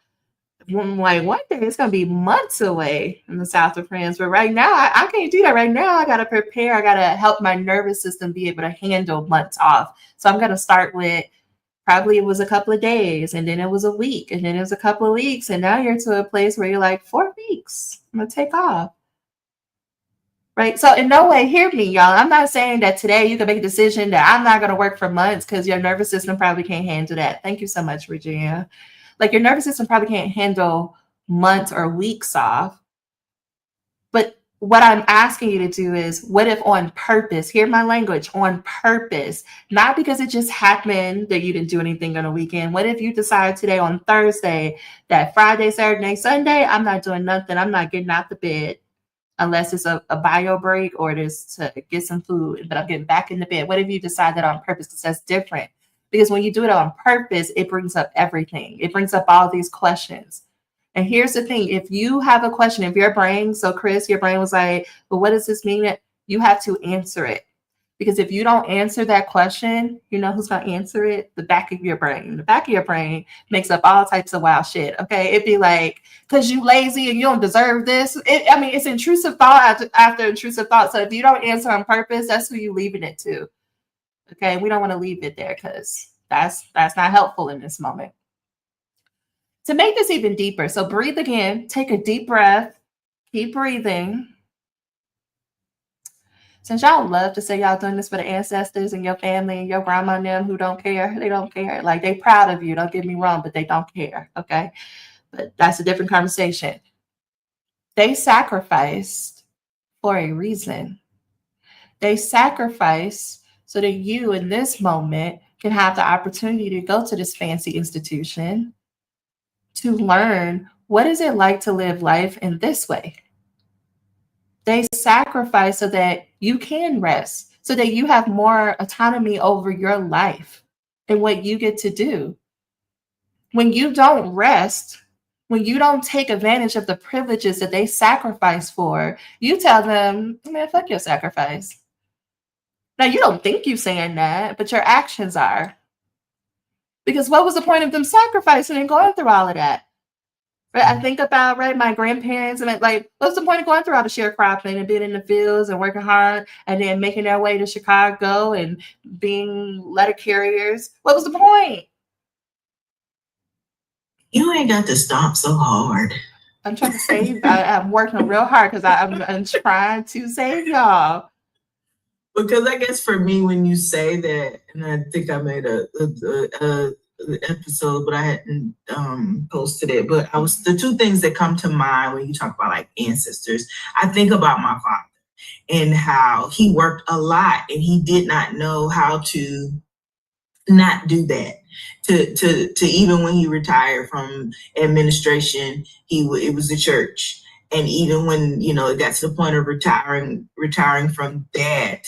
like one day it's gonna be months away in the south of France, but right now I can't do that. Right now I gotta prepare. I gotta help my nervous system be able to handle months off. So I'm gonna start with probably it was a couple of days, and then it was a week, and then it was a couple of weeks, and now you're to a place where you're like 4 weeks. I'm gonna take off. Right. So in no way, hear me, y'all. I'm not saying that today you can make a decision that I'm not going to work for months because your nervous system probably can't handle that. Thank you so much, Virginia. Like your nervous system probably can't handle months or weeks off. But what I'm asking you to do is, what if on purpose, hear my language, on purpose, not because it just happened that you didn't do anything on a weekend. What if you decide today on Thursday that Friday, Saturday, Sunday, I'm not doing nothing. I'm not getting out the bed. Unless it's a bio break or it is to get some food, but I'm getting back in the bed. What if you decide that on purpose? Because that's different. Because when you do it on purpose, it brings up everything. It brings up all these questions. And here's the thing. If you have a question, if your brain, so Chris, your brain was like, well, what does this mean? You have to answer it. Because if you don't answer that question, you know who's going to answer it? The back of your brain. The back of your brain makes up all types of wild shit. Okay. It'd be like, because you lazy and you don't deserve this. It's intrusive thought after intrusive thought. So if you don't answer on purpose, that's who you leaving it to. Okay. We don't want to leave it there because that's not helpful in this moment. To make this even deeper. So breathe again, take a deep breath, keep breathing. Since y'all love to say y'all doing this for the ancestors and your family and your grandma and them who don't care, they don't care. Like they proud of you, don't get me wrong, but they don't care, okay? But that's a different conversation. They sacrificed for a reason. They sacrificed so that you in this moment can have the opportunity to go to this fancy institution to learn what is it like to live life in this way. They sacrifice so that you can rest, so that you have more autonomy over your life and what you get to do. When you don't rest, when you don't take advantage of the privileges that they sacrifice for, you tell them, man, fuck your sacrifice. Now, you don't think you're saying that, but your actions are. Because what was the point of them sacrificing and going through all of that? Right? I think about, my grandparents, and like, what's the point of going through all the sharecropping and being in the fields and working hard and then making their way to Chicago and being letter carriers? What was the point? You ain't got to stomp so hard. I'm trying to save. I'm working real hard because I'm trying to save y'all. Because I guess for me, when you say that, and I think I made a episode, but I hadn't posted it. But the two things that come to mind when you talk about like ancestors, I think about my father and how he worked a lot and he did not know how to not do that. To even when he retired from administration, it was the church. And even when, it got to the point of retiring from that,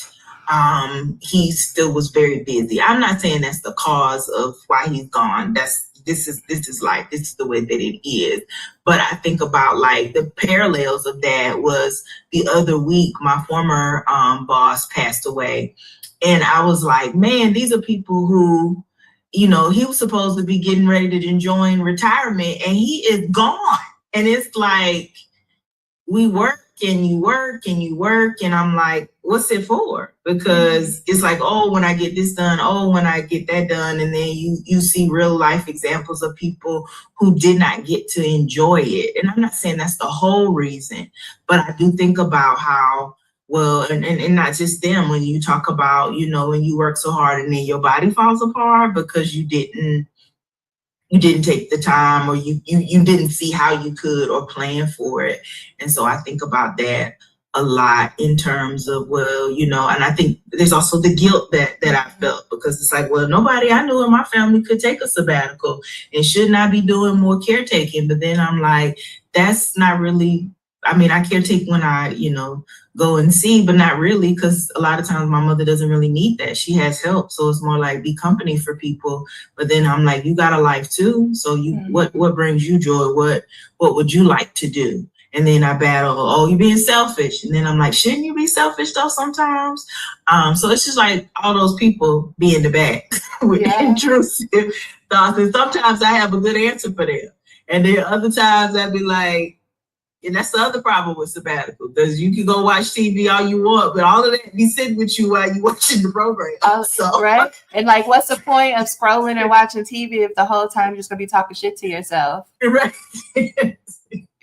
he still was very busy. I'm not saying that's the cause of why he's gone. This is life. This is the way that it is. But I think about like the parallels of that was the other week, my former boss passed away. And I was like, man, these are people who, he was supposed to be getting ready to enjoy retirement and he is gone. And it's like, we work and you work and you work. And I'm like, what's it for? Because it's like, oh, when I get this done, oh, when I get that done, and then you see real life examples of people who did not get to enjoy it. And I'm not saying that's the whole reason, but I do think about how, well, and not just them, when you talk about, when you work so hard and then your body falls apart because you didn't take the time, or you didn't see how you could or plan for it. And so I think about that a lot in terms of, well, and I think there's also the guilt that I felt, because it's like, well, nobody I knew in my family could take a sabbatical and should not be doing more caretaking. But then I'm like, that's not really, I caretake when I, go and see, but not really, because a lot of times my mother doesn't really need that. She has help. So it's more like be company for people. But then I'm like, you got a life too. So what brings you joy? What would you like to do? And then I battle, oh, you're being selfish. And then I'm like, shouldn't you be selfish though sometimes? So it's just like all those people be in the back with intrusive thoughts. And sometimes I have a good answer for them. And then other times I'd be like, and that's the other problem with sabbatical, because you can go watch TV all you want, but all of that be sitting with you while you're watching the program. Right? And like, what's the point of scrolling and watching TV if the whole time you're just going to be talking shit to yourself? Right.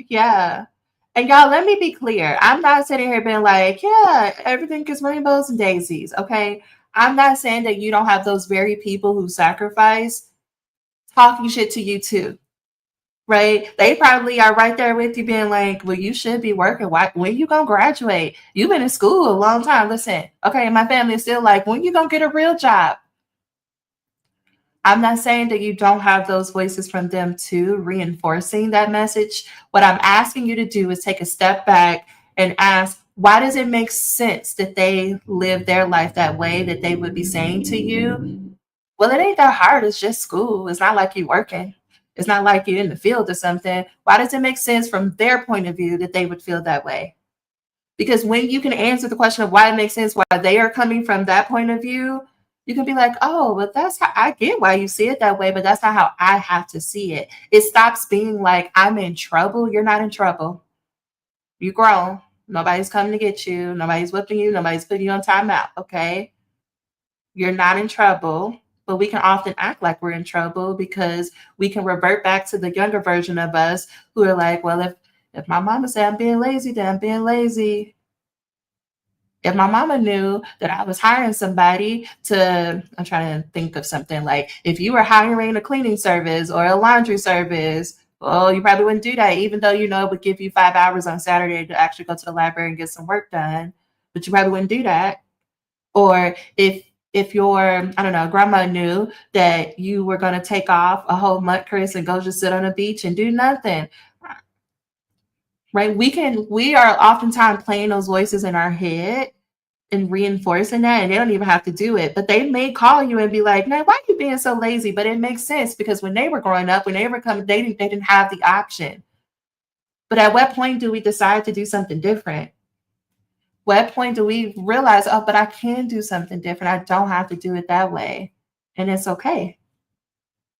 Yeah. And y'all, let me be clear. I'm not sitting here being like, yeah, everything is rainbows and daisies. Okay. I'm not saying that you don't have those very people who sacrifice talking shit to you too. Right? They probably are right there with you being like, well, you should be working. When you gonna graduate? You've been in school a long time. Listen, okay, my family is still like, when you gonna get a real job? I'm not saying that you don't have those voices from them too, reinforcing that message. What I'm asking you to do is take a step back and ask, why does it make sense that they live their life that way, that they would be saying to you, well, it ain't that hard. It's just school. It's not like you're working. It's not like you're in the field or something. Why does it make sense from their point of view that they would feel that way? Because when you can answer the question of why it makes sense, why they are coming from that point of view, you can be like, oh, but that's how I get why you see it that way, but that's not how I have to see it. It stops being like, I'm in trouble. You're not in trouble. You grown. Nobody's coming to get you. Nobody's whipping you. Nobody's putting you on timeout. Okay. You're not in trouble. But we can often act like we're in trouble because we can revert back to the younger version of us who are like, well, if my mama said I'm being lazy, then I'm being lazy. If my mama knew that I was hiring somebody I'm trying to think of something like, if you were hiring a cleaning service or a laundry service, well, you probably wouldn't do that, even though, it would give you 5 hours on Saturday to actually go to the library and get some work done. But you probably wouldn't do that. Or if your, I don't know, grandma knew that you were going to take off a whole month, Chris, and go just sit on a beach and do nothing, right? We are oftentimes playing those voices in our head and reinforcing that, and they don't even have to do it, but they may call you and be like, man, why are you being so lazy? But it makes sense because when they were growing up, when they were coming dating, they didn't have the option. But at what point do we decide to do something different? What point do we realize, oh, but I can do something different. I don't have to do it that way. And it's okay.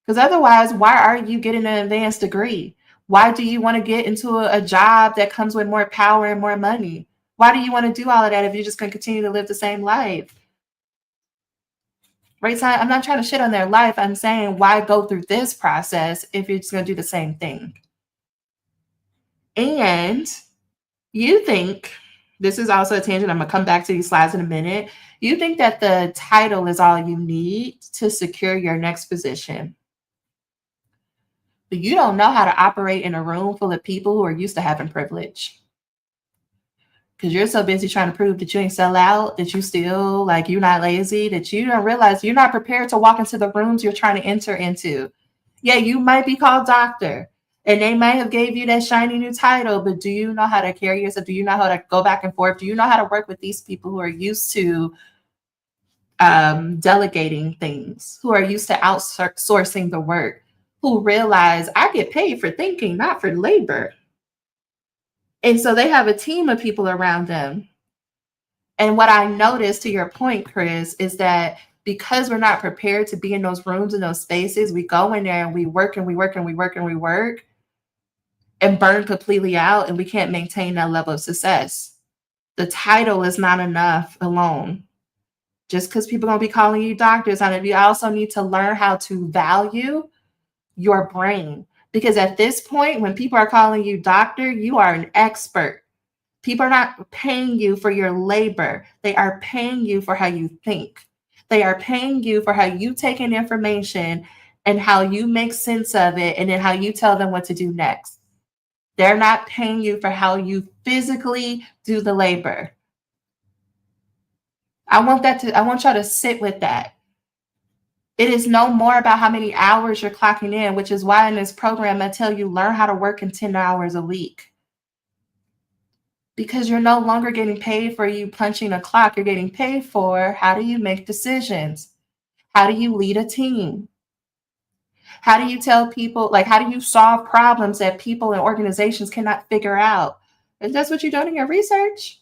Because otherwise, why are you getting an advanced degree? Why do you want to get into a job that comes with more power and more money? Why do you want to do all of that if you're just going to continue to live the same life? Right? So I'm not trying to shit on their life. I'm saying, why go through this process if you're just going to do the same thing? And you think, this is also a tangent, I'm going to come back to these slides in a minute. You think that the title is all you need to secure your next position. But you don't know how to operate in a room full of people who are used to having privilege. Because you're so busy trying to prove that you ain't sell out, that you still, like, you're not lazy, that you don't realize you're not prepared to walk into the rooms you're trying to enter into. Yeah, you might be called doctor. And they might have gave you that shiny new title, but do you know how to carry yourself? Do you know how to go back and forth? Do you know how to work with these people who are used to delegating things, who are used to outsourcing the work, who realize I get paid for thinking, not for labor? And so they have a team of people around them. And what I noticed, to your point, Chris, is that because we're not prepared to be in those rooms and those spaces, we go in there and we work and we work and we work and we work and burn completely out, and we can't maintain that level of success. The title is not enough alone. Just because people are going to be calling you doctors on it, you also need to learn how to value your brain. Because at this point, when people are calling you doctor, you are an expert. People are not paying you for your labor. They are paying you for how you think. They are paying you for how you take in information and how you make sense of it, and then how you tell them what to do next. They're not paying you for how you physically do the labor. I want y'all to sit with that. It is no more about how many hours you're clocking in, which is why in this program I tell you learn how to work in 10 hours a week. Because you're no longer getting paid for you punching a clock. You're getting paid for how do you make decisions? How do you lead a team? How do you tell people, like, how do you solve problems that people and organizations cannot figure out? Is that what you're doing in your research?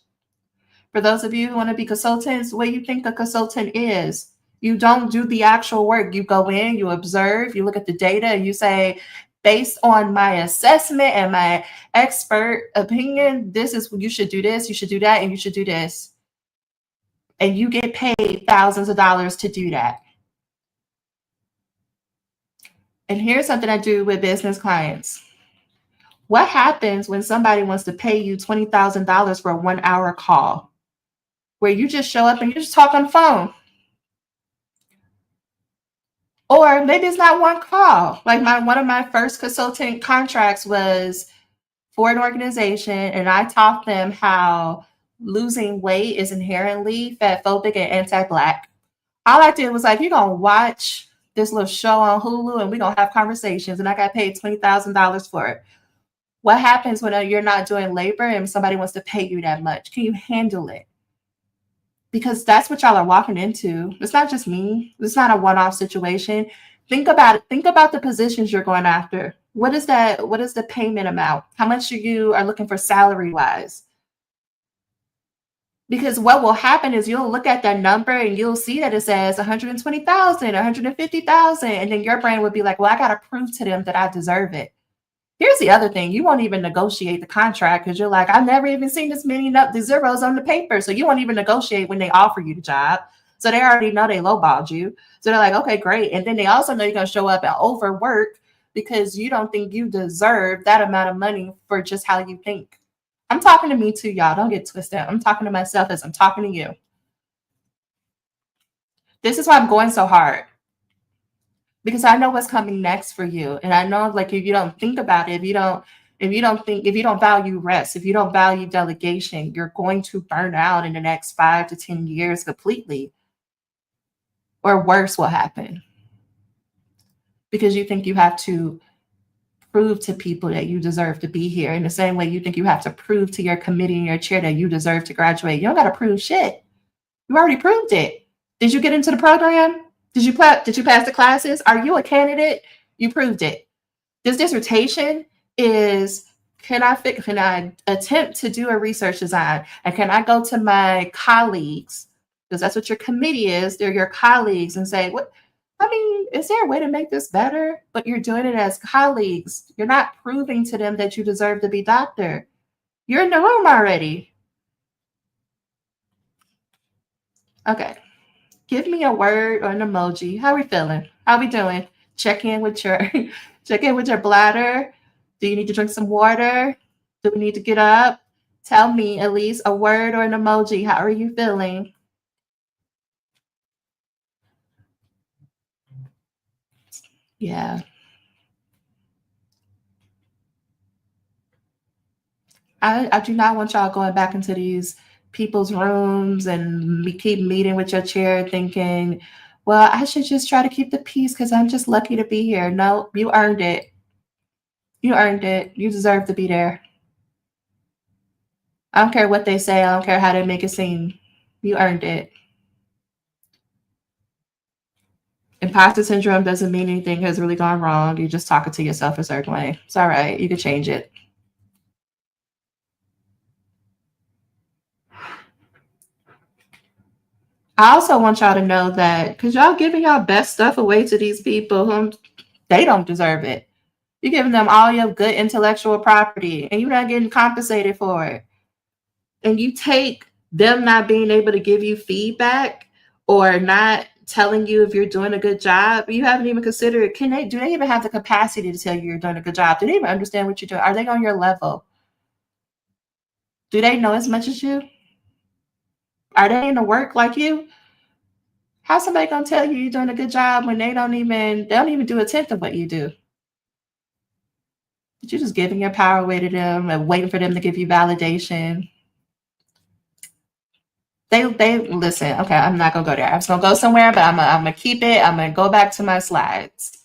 For those of you who want to be consultants, what you think a consultant is, you don't do the actual work. You go in, you observe, you look at the data, and you say, based on my assessment and my expert opinion, this is, you should do this, you should do that, and you should do this. And you get paid thousands of dollars to do that. And here's something I do with business clients. What happens when somebody wants to pay you $20,000 for a 1 hour call where you just show up and you just talk on the phone? Or maybe it's not one call. Like one of my first consultant contracts was for an organization, and I taught them how losing weight is inherently fatphobic and anti-Black. All I did was like, you're going to watch this little show on Hulu and we're going to have conversations, and I got paid $20,000 for it. What happens when you're not doing labor and somebody wants to pay you that much? Can you handle it? Because that's what y'all are walking into. It's not just me. It's not a one-off situation. Think about it. Think about the positions you're going after. What is that? What is the payment amount? How much you are looking for salary-wise? Because what will happen is you'll look at that number and you'll see that it says 120,000, 150,000, and then your brain would be like, well, I got to prove to them that I deserve it. Here's the other thing. You won't even negotiate the contract because you're like, I've never even seen this many the zeros on the paper. So you won't even negotiate when they offer you the job. So they already know they lowballed you. So they're like, okay, great. And then they also know you're going to show up and overwork because you don't think you deserve that amount of money for just how you think. I'm talking to me too, y'all. Don't get twisted. I'm talking to myself as I'm talking to you. This is why I'm going so hard. Because I know what's coming next for you. And I know, like, if you don't think about it, if you don't value rest, if you don't value delegation, you're going to burn out in the next 5 to 10 years completely. Or worse will happen. Because you think you have to prove to people that you deserve to be here. In the same way you think you have to prove to your committee and your chair that you deserve to graduate. You don't got to prove shit. You already proved it. Did you get into the program? Did you pass the classes? Are you a candidate? You proved it. This dissertation is, can I attempt to do a research design? And can I go to my colleagues, because that's what your committee is, they're your colleagues, and say, is there a way to make this better? But you're doing it as colleagues. You're not proving to them that you deserve to be doctor. You're in the room already. Okay. Give me a word or an emoji. How are we feeling? How are we doing? Check in with your bladder. Do you need to drink some water? Do we need to get up? Tell me at least a word or an emoji. How are you feeling? Yeah. I do not want y'all going back into these people's rooms and keep meeting with your chair thinking, well, I should just try to keep the peace because I'm just lucky to be here. No, you earned it. You earned it. You deserve to be there. I don't care what they say. I don't care how they make it seem. You earned it. Imposter syndrome doesn't mean anything has really gone wrong. You're just talking to yourself a certain way. It's all right. You can change it. I also want y'all to know that because y'all giving y'all best stuff away to these people whom they don't deserve it. You're giving them all your good intellectual property and you're not getting compensated for it. and you take them not being able to give you feedback or not telling you if you're doing a good job, you haven't even considered, do they even have the capacity to tell you you're doing a good job? Do they even understand what you're doing? Are they on your level? Do they know as much as you? Are they in the work like you? How's somebody gonna tell you you're doing a good job when they don't even do a tenth of what you do? But you're just giving your power away to them and waiting for them to give you validation. They listen. Okay, I'm not gonna go there. I was gonna go somewhere, but I'm gonna keep it. I'm gonna go back to my slides.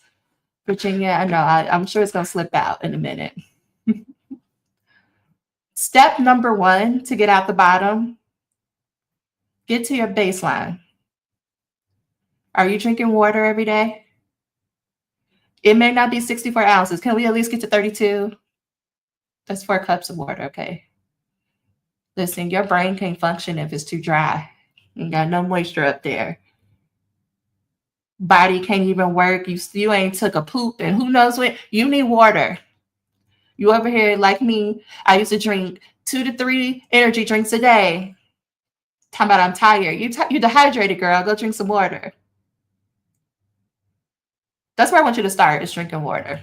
Virginia, I know. I'm sure it's gonna slip out in a minute. Step number 1 to get out the bottom. Get to your baseline. Are you drinking water every day? It may not be 64 ounces. Can we at least get to 32? That's 4 cups of water, okay? Listen, your brain can't function if it's too dry. You got no moisture up there. Body can't even work. You ain't took a poop, and who knows what. You need water. You over here like me. I used to drink 2 to 3 energy drinks a day. Talking about I'm tired. You're dehydrated, girl. Go drink some water. That's where I want you to start, is drinking water.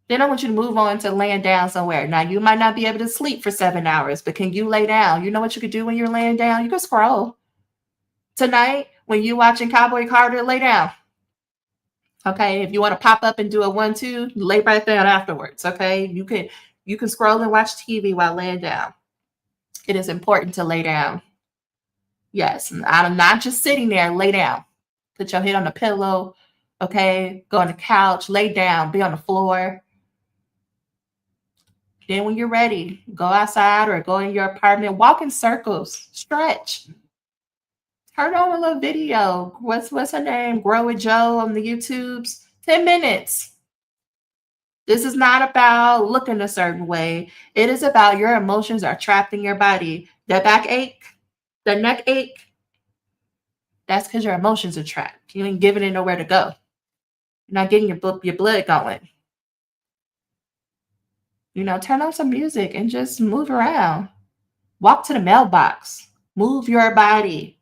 Then I want you to move on to laying down somewhere. Now, you might not be able to sleep for 7 hours, but can you lay down? You know what you could do when you're laying down? You can scroll. Tonight, when you're watching Cowboy Carter, lay down. Okay, if you want to pop up and do a 1-2, lay right down afterwards. Okay, you can scroll and watch TV while laying down. It is important to lay down. Yes, I'm not just sitting there. Lay down. Put your head on the pillow. Okay, go on the couch, lay down, be on the floor. Then when you're ready, go outside or go in your apartment, walk in circles, stretch. Turn on a little video. What's her name? Grow with Joe on the YouTubes. 10 minutes. This is not about looking a certain way. It is about your emotions are trapped in your body. The backache, the neck ache, that's because your emotions are trapped. You ain't giving it nowhere to go. You're not getting your blood going. Turn on some music and just move around. Walk to the mailbox. Move your body.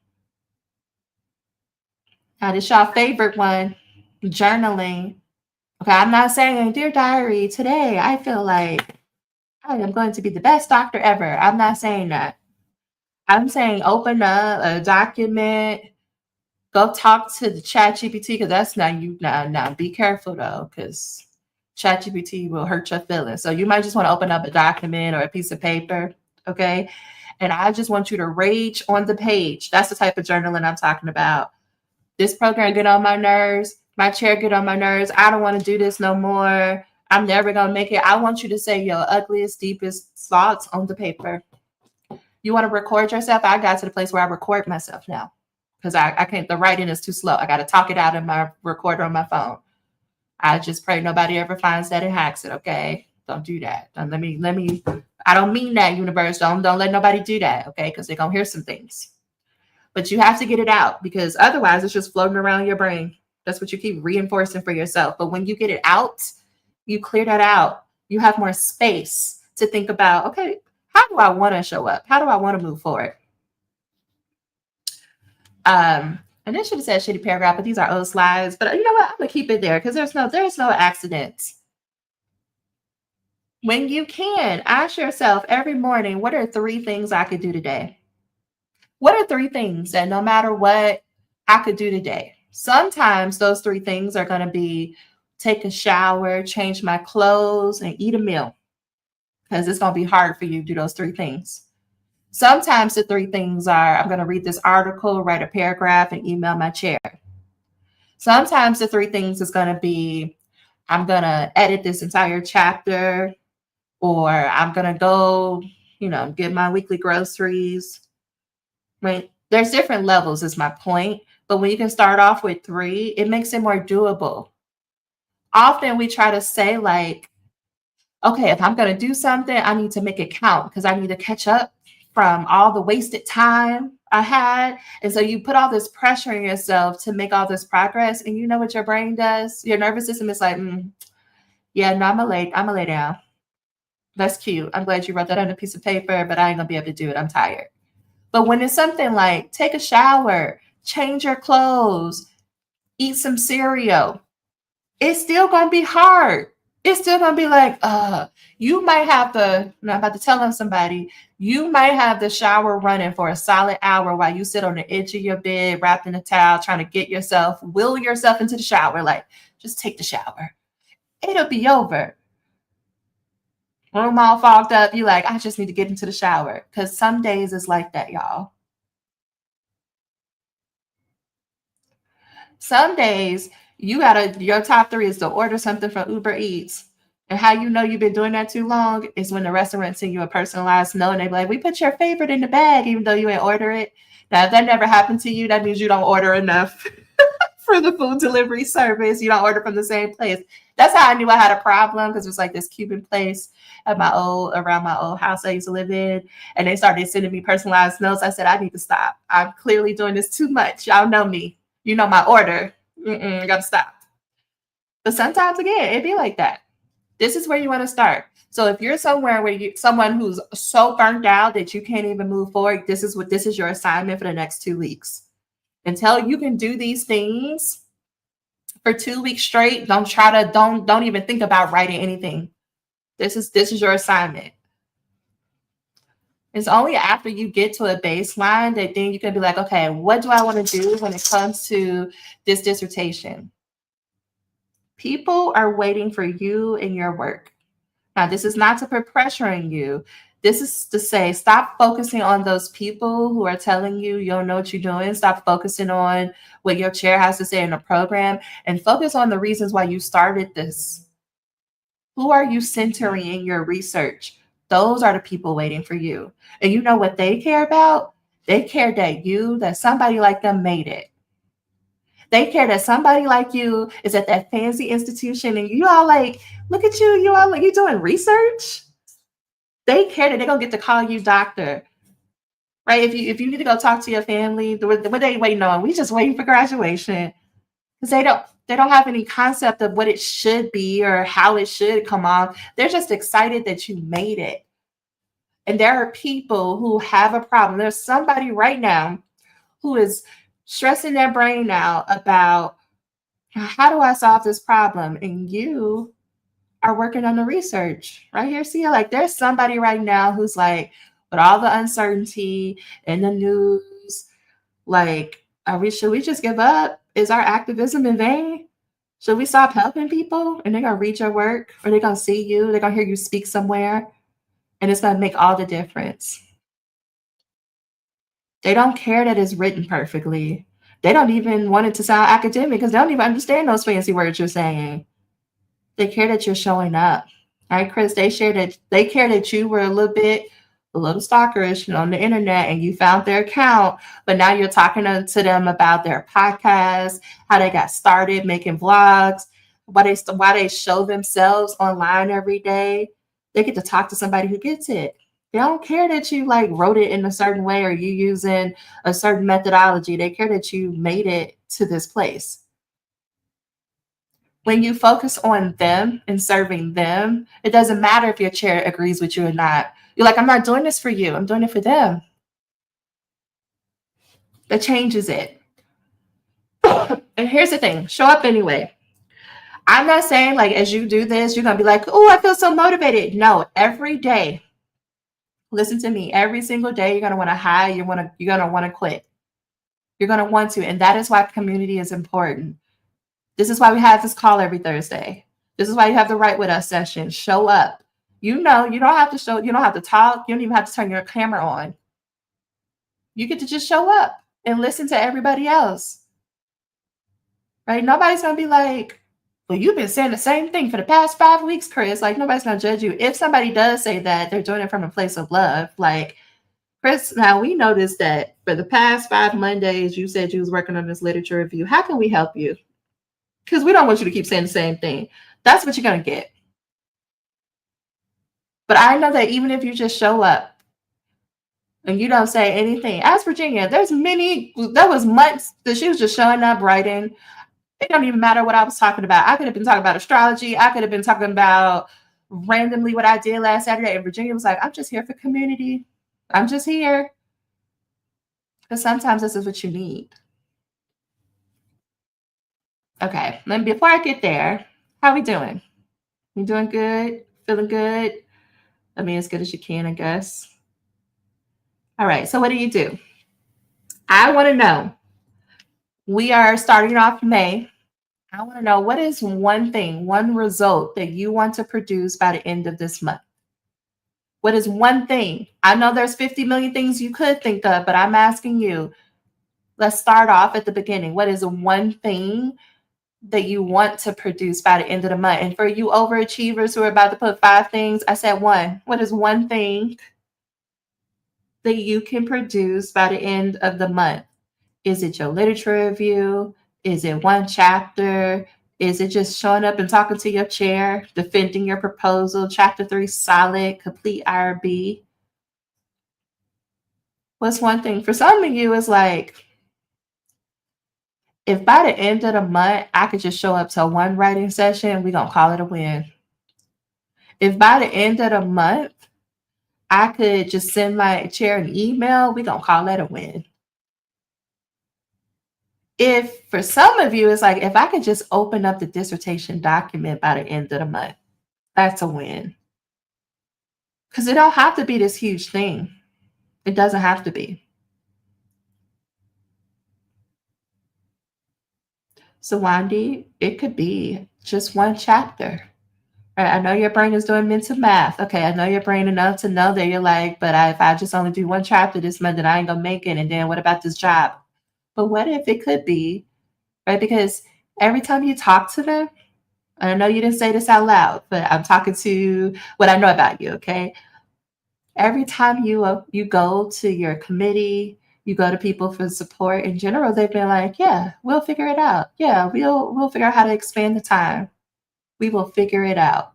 Now, this y'all favorite one, journaling. Okay, I'm not saying, dear diary, today I feel like I am going to be the best doctor ever. I'm not saying that. I'm saying open up a document. Go talk to the ChatGPT, because that's not you. Now, be careful though, because ChatGPT will hurt your feelings. So you might just want to open up a document or a piece of paper, okay? And I just want you to rage on the page. That's the type of journaling I'm talking about. This program get on my nerves. My chair get on my nerves. I don't want to do this no more. I'm never going to make it. I want you to say your ugliest, deepest thoughts on the paper. You want to record yourself? I got to the place where I record myself now, because I can't, the writing is too slow. I got to talk it out in my recorder on my phone. I just pray nobody ever finds that and hacks it. Okay, don't do that. Let me. I don't mean that, universe. Don't let nobody do that. Okay, because they're gonna hear some things. But you have to get it out, because otherwise it's just floating around your brain. That's what you keep reinforcing for yourself. But when you get it out, you clear that out. You have more space to think about. Okay, how do I want to show up? How do I want to move forward? And this should have said shitty paragraph, but these are old slides. But you know what? I'm gonna keep it there, because there's no accidents. When you can, ask yourself every morning, what are 3 things I could do today? What are 3 things that no matter what I could do today? Sometimes those 3 things are gonna be take a shower, change my clothes, and eat a meal, because it's gonna be hard for you to do those 3 things. Sometimes the 3 things are, I'm going to read this article, write a paragraph, and email my chair. Sometimes the 3 things is going to be, I'm going to edit this entire chapter, or I'm going to go, get my weekly groceries. Right? There's different levels is my point. But when you can start off with 3, it makes it more doable. Often we try to say like, okay, if I'm going to do something, I need to make it count, because I need to catch up from all the wasted time I had. And so you put all this pressure on yourself to make all this progress. And you know what your brain does? Your nervous system is like, yeah, no, I'm gonna lay down. That's cute. I'm glad you wrote that on a piece of paper, but I ain't gonna be able to do it. I'm tired. But when it's something like take a shower, change your clothes, eat some cereal, it's still gonna be hard. It's still gonna be like, you might have the, I'm about to tell on somebody, you might have the shower running for a solid hour while you sit on the edge of your bed, wrapped in a towel, trying to get yourself, will yourself into the shower. Like, just take the shower. It'll be over. Room all fogged up. You like, I just need to get into the shower. Because some days it's like that, y'all. Some days your top 3 is to order something from Uber Eats. And how you know you've been doing that too long is when the restaurant send you a personalized note and they be like, we put your favorite in the bag, even though you ain't order it. Now, if that never happened to you, that means you don't order enough for the food delivery service. You don't order from the same place. That's how I knew I had a problem, because it was like this Cuban place around my old house I used to live in. And they started sending me personalized notes. I said, I need to stop. I'm clearly doing this too much. Y'all know me. You know my order. I gotta stop. But sometimes, again, it'd be like that. This is where you want to start. So if you're somewhere where someone who's so burned out that you can't even move forward, this is your assignment for the next 2 weeks. Until you can do these things for 2 weeks straight, don't even think about writing anything. This is your assignment. It's only after you get to a baseline that then you can be like, okay, what do I want to do when it comes to this dissertation? People are waiting for you and your work. Now, this is not to put pressure on you. This is to say, stop focusing on those people who are telling you you don't know what you're doing. Stop focusing on what your chair has to say in the program and focus on the reasons why you started this. Who are you centering in your research? Those are the people waiting for you. And you know what they care about? They care that somebody like them made it. They care that somebody like you is at that fancy institution and you all like, look at you, you all like, you doing research? They care that they're going to get to call you doctor, right? If you need to go talk to your family, what they waiting on? We just waiting for graduation, because they don't have any concept of what it should be or how it should come off. They're just excited that you made it. And there are people who have a problem. There's somebody right now who is stressing their brain out about, how do I solve this problem? And you are working on the research right here. See, like there's somebody right now who's like, with all the uncertainty in the news, like, should we just give up? Is our activism in vain? Should we stop helping people? And they're gonna read your work, or they're gonna see you, they're gonna hear you speak somewhere, and it's gonna make all the difference. They don't care that it's written perfectly. They don't even want it to sound academic because they don't even understand those fancy words you're saying. They care that you're showing up. All right, Chris, they care that you were a little stalkerish on the internet and you found their account, but now you're talking to them about their podcast, how they got started making vlogs, why they show themselves online every day. They get to talk to somebody who gets it. They don't care that you like wrote it in a certain way or you using a certain methodology. They care that you made it to this place. When you focus on them and serving them, it doesn't matter if your chair agrees with you or not. You're like, I'm not doing this for you. I'm doing it for them. That changes it. And here's the thing, show up anyway. I'm not saying like as you do this, you're going to be like, oh, I feel so motivated. No, every day. Listen to me. Every single day, you're going to want to hide. You're going to want to quit. You're going to want to. And that is why community is important. This is why we have this call every Thursday. This is why you have the Write With Us session. Show up. You know, you don't have to talk. You don't even have to turn your camera on. You get to just show up and listen to everybody else. Right? Nobody's going to be like, well, you've been saying the same thing for the past 5 weeks, Chris. Like, nobody's going to judge you. If somebody does say that, they're doing it from a place of love. Like, Chris, now we noticed that for the past 5 Mondays, you said you was working on this literature review. How can we help you? Because we don't want you to keep saying the same thing. That's what you're going to get. But I know that even if you just show up and you don't say anything, ask Virginia, there was months that she was just showing up writing. It don't even matter what I was talking about. I could have been talking about astrology. I could have been talking about randomly what I did last Saturday. And Virginia was like, I'm just here for community. I'm just here. Because sometimes this is what you need. Okay, then before I get there, how we doing? You doing good? Feeling good? I mean, as good as you can, I guess. All right, so what do? I want to know. We are starting off May. I want to know, what is one thing, one result that you want to produce by the end of this month? What is one thing? I know there's 50 million things you could think of, but I'm asking you, let's start off at the beginning. What is one thing that you want to produce by the end of the month? And for you overachievers who are about to put 5 things, I said one. What is one thing that you can produce by the end of the month? Is it your literature review? Is it one chapter? Is it just showing up and talking to your chair, defending your proposal, chapter 3 solid, complete IRB? What's one thing? For some of you, it's like, if by the end of the month, I could just show up to one writing session, we're going to call it a win. If by the end of the month, I could just send my chair an email, we're going to call that a win. If for some of you, it's like, if I could just open up the dissertation document by the end of the month, that's a win. Because it don't have to be this huge thing. It doesn't have to be. So Wandy, it could be just one chapter. Right? I know your brain is doing mental math. Okay, I know your brain enough to know that you're like, but if I just only do one chapter this month, then I ain't gonna make it. And then what about this job? But what if it could be, right? Because every time you talk to them, and I know you didn't say this out loud, but I'm talking to what I know about you, okay? Every time you go to your committee, you go to people for support in general, they've been like, yeah, we'll figure it out. Yeah, we'll figure out how to expand the time. We will figure it out.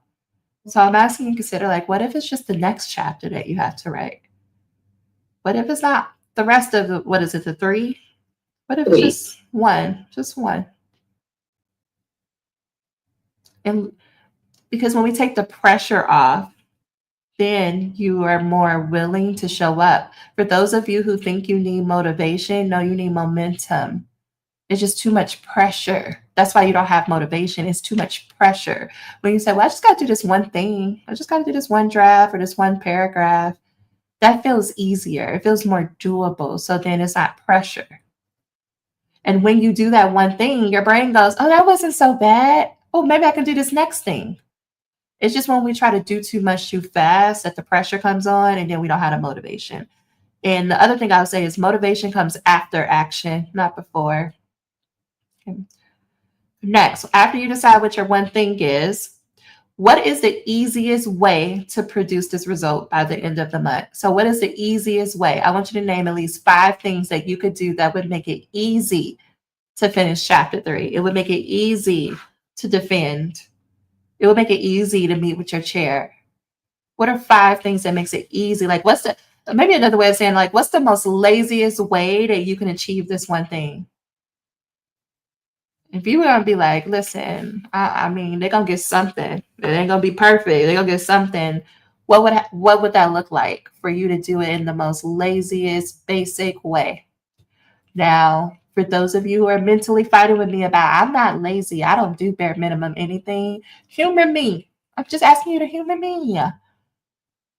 So I'm asking you to consider, like, what if it's just the next chapter that you have to write? What if it's not the rest of the, what is it, the 3? What if it's just one? Just one. And because when we take the pressure off, then you are more willing to show up. For those of you who think you need motivation, no, you need momentum. It's just too much pressure. That's why you don't have motivation. It's too much pressure. When you say, well, I just got to do this one thing. I just got to do this one draft or this one paragraph. That feels easier. It feels more doable. So then it's not pressure. And when you do that one thing, your brain goes, oh, that wasn't so bad. Oh, maybe I can do this next thing. It's just when we try to do too much too fast that the pressure comes on, and then we don't have the motivation. And the other thing I would say is motivation comes after action, not before. Okay. Next, after you decide what your one thing is, what is the easiest way to produce this result by the end of the month? So what is the easiest way? I want you to name at least 5 things that you could do that would make it easy to finish chapter 3. It would make it easy to defend. It would make it easy to meet with your chair. What are 5 things that makes it easy? Like, maybe another way of saying, like, what's the most laziest way that you can achieve this one thing? If you were gonna be like, listen, I mean, they're gonna get something. It ain't gonna be perfect. They're gonna get something. What would that look like for you to do it in the most laziest, basic way? Now, for those of you who are mentally fighting with me about, I'm not lazy. I don't do bare minimum anything. Humor me. I'm just asking you to humor me.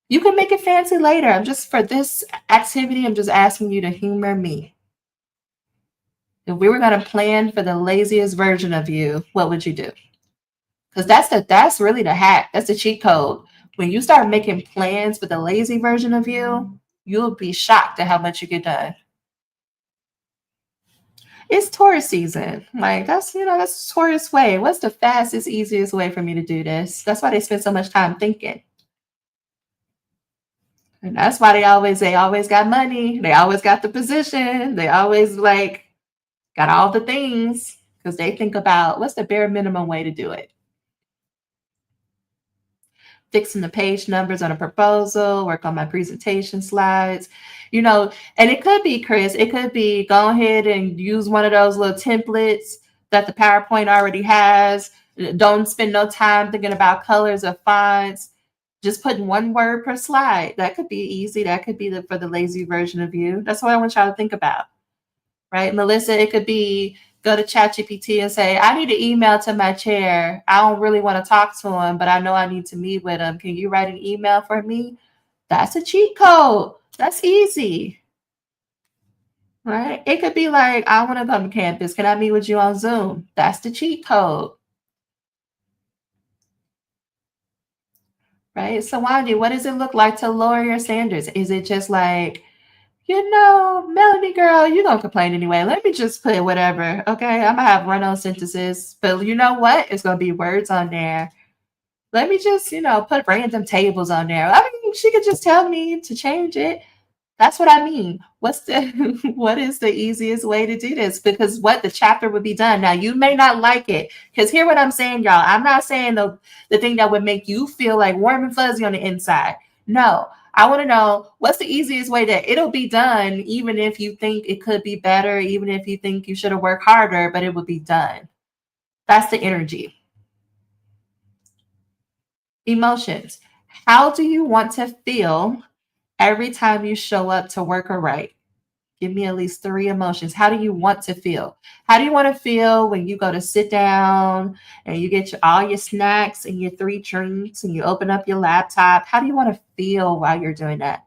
You can make it fancy later. For this activity, I'm just asking you to humor me. If we were going to plan for the laziest version of you, what would you do? Because that's really the hack. That's the cheat code. When you start making plans for the lazy version of you, you'll be shocked at how much you get done. It's Taurus season. Like, that's Taurus way. What's the fastest, easiest way for me to do this? That's why they spend so much time thinking. And that's why they always got money. They always got the position. They always got all the things because they think about what's the bare minimum way to do it. Fixing the page numbers on a proposal, work on my presentation slides, and it could be, Chris, it could be go ahead and use one of those little templates that the PowerPoint already has Don't spend no time thinking about colors or fonts. Just put one word per slide. That could be easy. That could be for the lazy version of you. That's what I want y'all to think about, right? Melissa, it could be go to ChatGPT and say, I need an email to my chair. I don't really want to talk to him, but I know I need to meet with him. Can you write an email for me? That's a cheat code. That's easy, right? It could be like, I want to come to campus. Can I meet with you on Zoom? That's the cheat code, right? So, Wandy, what does it look like to lower your standards? Is it just like, Melanie girl, you don't complain anyway. Let me just put whatever. Okay, I'm gonna have run-on sentences, but you know what? It's gonna be words on there. Let me just, put random tables on there. I mean, she could just tell me to change it. That's what I mean. What is the easiest way to do this? Because the chapter would be done. Now, you may not like it, because hear what I'm saying, y'all. I'm not saying the thing that would make you feel like warm and fuzzy on the inside. No, I want to know what's the easiest way that it'll be done, even if you think it could be better, even if you think you should have worked harder, but it would be done. That's the energy. Emotions. How do you want to feel every time you show up to work or write? Give me at least 3 emotions. How do you want to feel? How do you want to feel when you go to sit down and you get all your snacks and your 3 drinks and you open up your laptop? How do you want to feel while you're doing that?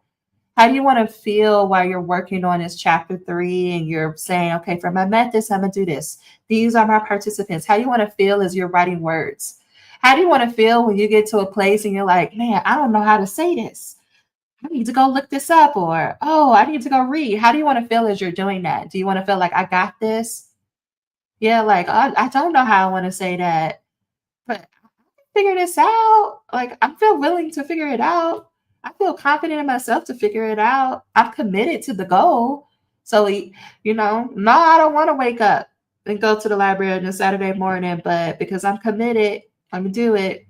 How do you want to feel while you're working on this chapter 3 and you're saying, okay, for my methods, I'm going to do this. These are my participants. How do you want to feel as you're writing words? How do you want to feel when you get to a place and you're like, man, I don't know how to say this. I need to go look this up, or, oh, I need to go read. How do you want to feel as you're doing that? Do you want to feel like I got this? Yeah, like, I don't know how I want to say that, but I can figure this out. Like, I feel willing to figure it out. I feel confident in myself to figure it out. I'm committed to the goal. So, no, I don't want to wake up and go to the library on a Saturday morning, but because I'm committed, I'm going to do it.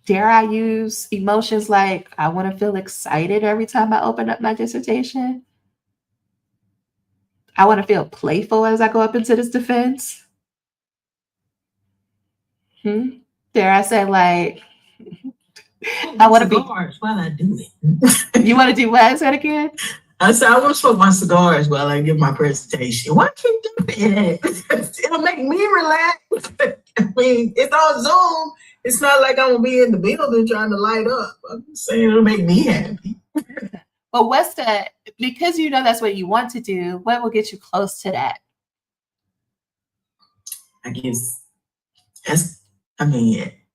Dare I use emotions like I want to feel excited every time I open up my dissertation? I want to feel playful as I go up into this defense. Dare I say, like, I want to be. Cigars while I do it. You want to do what? Say it again. I said I want to smoke my cigars while I give my presentation. Why can't you do that? It'll make me relax. I mean, it's on Zoom. It's not like I'm gonna be in the building trying to light up. I'm just saying it'll make me happy. But because that's what you want to do, what will get you close to that? I guess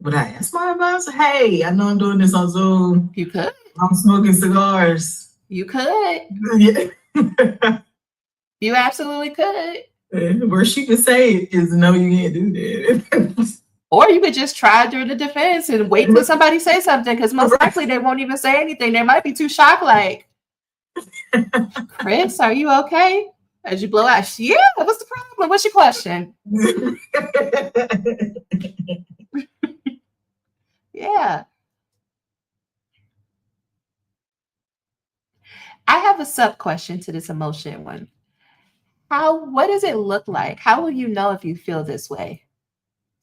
would I ask my advisor, hey, I know I'm doing this on Zoom. You could. I'm smoking cigars. You could. Yeah. You absolutely could. Where she could say is, no, you can't do that. Or you could just try during the defense and wait till somebody say something, because most likely they won't even say anything. They might be too shocked, like, Chris, are you okay? As you blow out, yeah, what's the problem? What's your question? Yeah. I have a sub question to this emotion one. What does it look like? How will you know if you feel this way?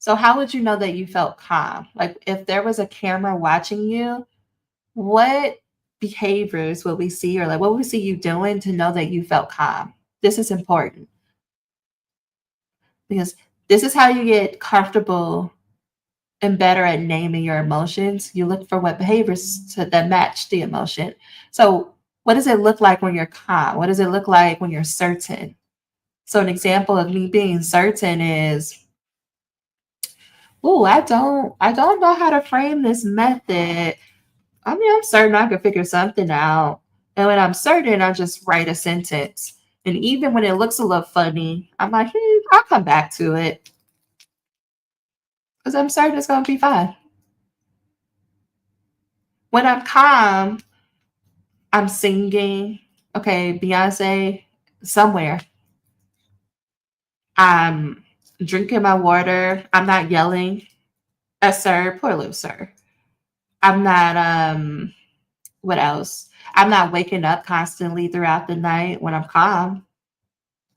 So how would you know that you felt calm? Like if there was a camera watching you, what behaviors will we see, or like what will we see you doing to know that you felt calm? This is important because this is how you get comfortable and better at naming your emotions. You look for what behaviors that match the emotion. So what does it look like when you're calm? What does it look like when you're certain? So an example of me being certain is, oh, I don't know how to frame this method. I mean, I'm certain I can figure something out. And when I'm certain, I just write a sentence. And even when it looks a little funny, I'm like, I'll come back to it. Because I'm certain it's going to be fine. When I'm calm, I'm singing. Okay, Beyonce, somewhere. I'm drinking my water. I'm not yelling at sir. Poor little sir. I'm not, what else? I'm not waking up constantly throughout the night when I'm calm.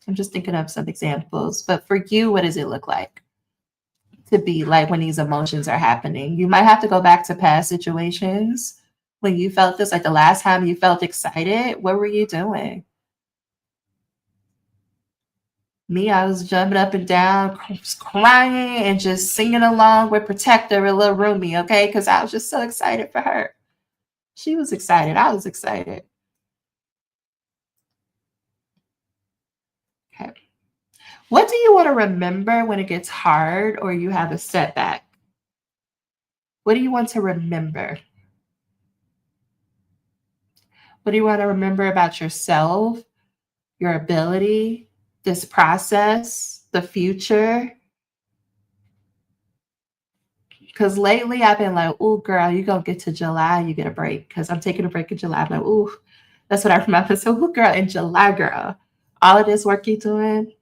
I'm just thinking of some examples. But for you, what does it look like to be like when these emotions are happening? You might have to go back to past situations when you felt this, like the last time you felt excited. What were you doing? Me, I was jumping up and down, crying, and just singing along with Protector and Little Rumi, okay? Because I was just so excited for her. She was excited. I was excited. Okay. What do you want to remember when it gets hard or you have a setback? What do you want to remember? What do you want to remember about yourself, your ability, this process, the future? Because lately I've been like, oh, girl, you going to get to July, you get a break. Because I'm taking a break in July. I'm like, ooh, that's what I remember. So, oh, girl, in July, girl, all of this work you're doing,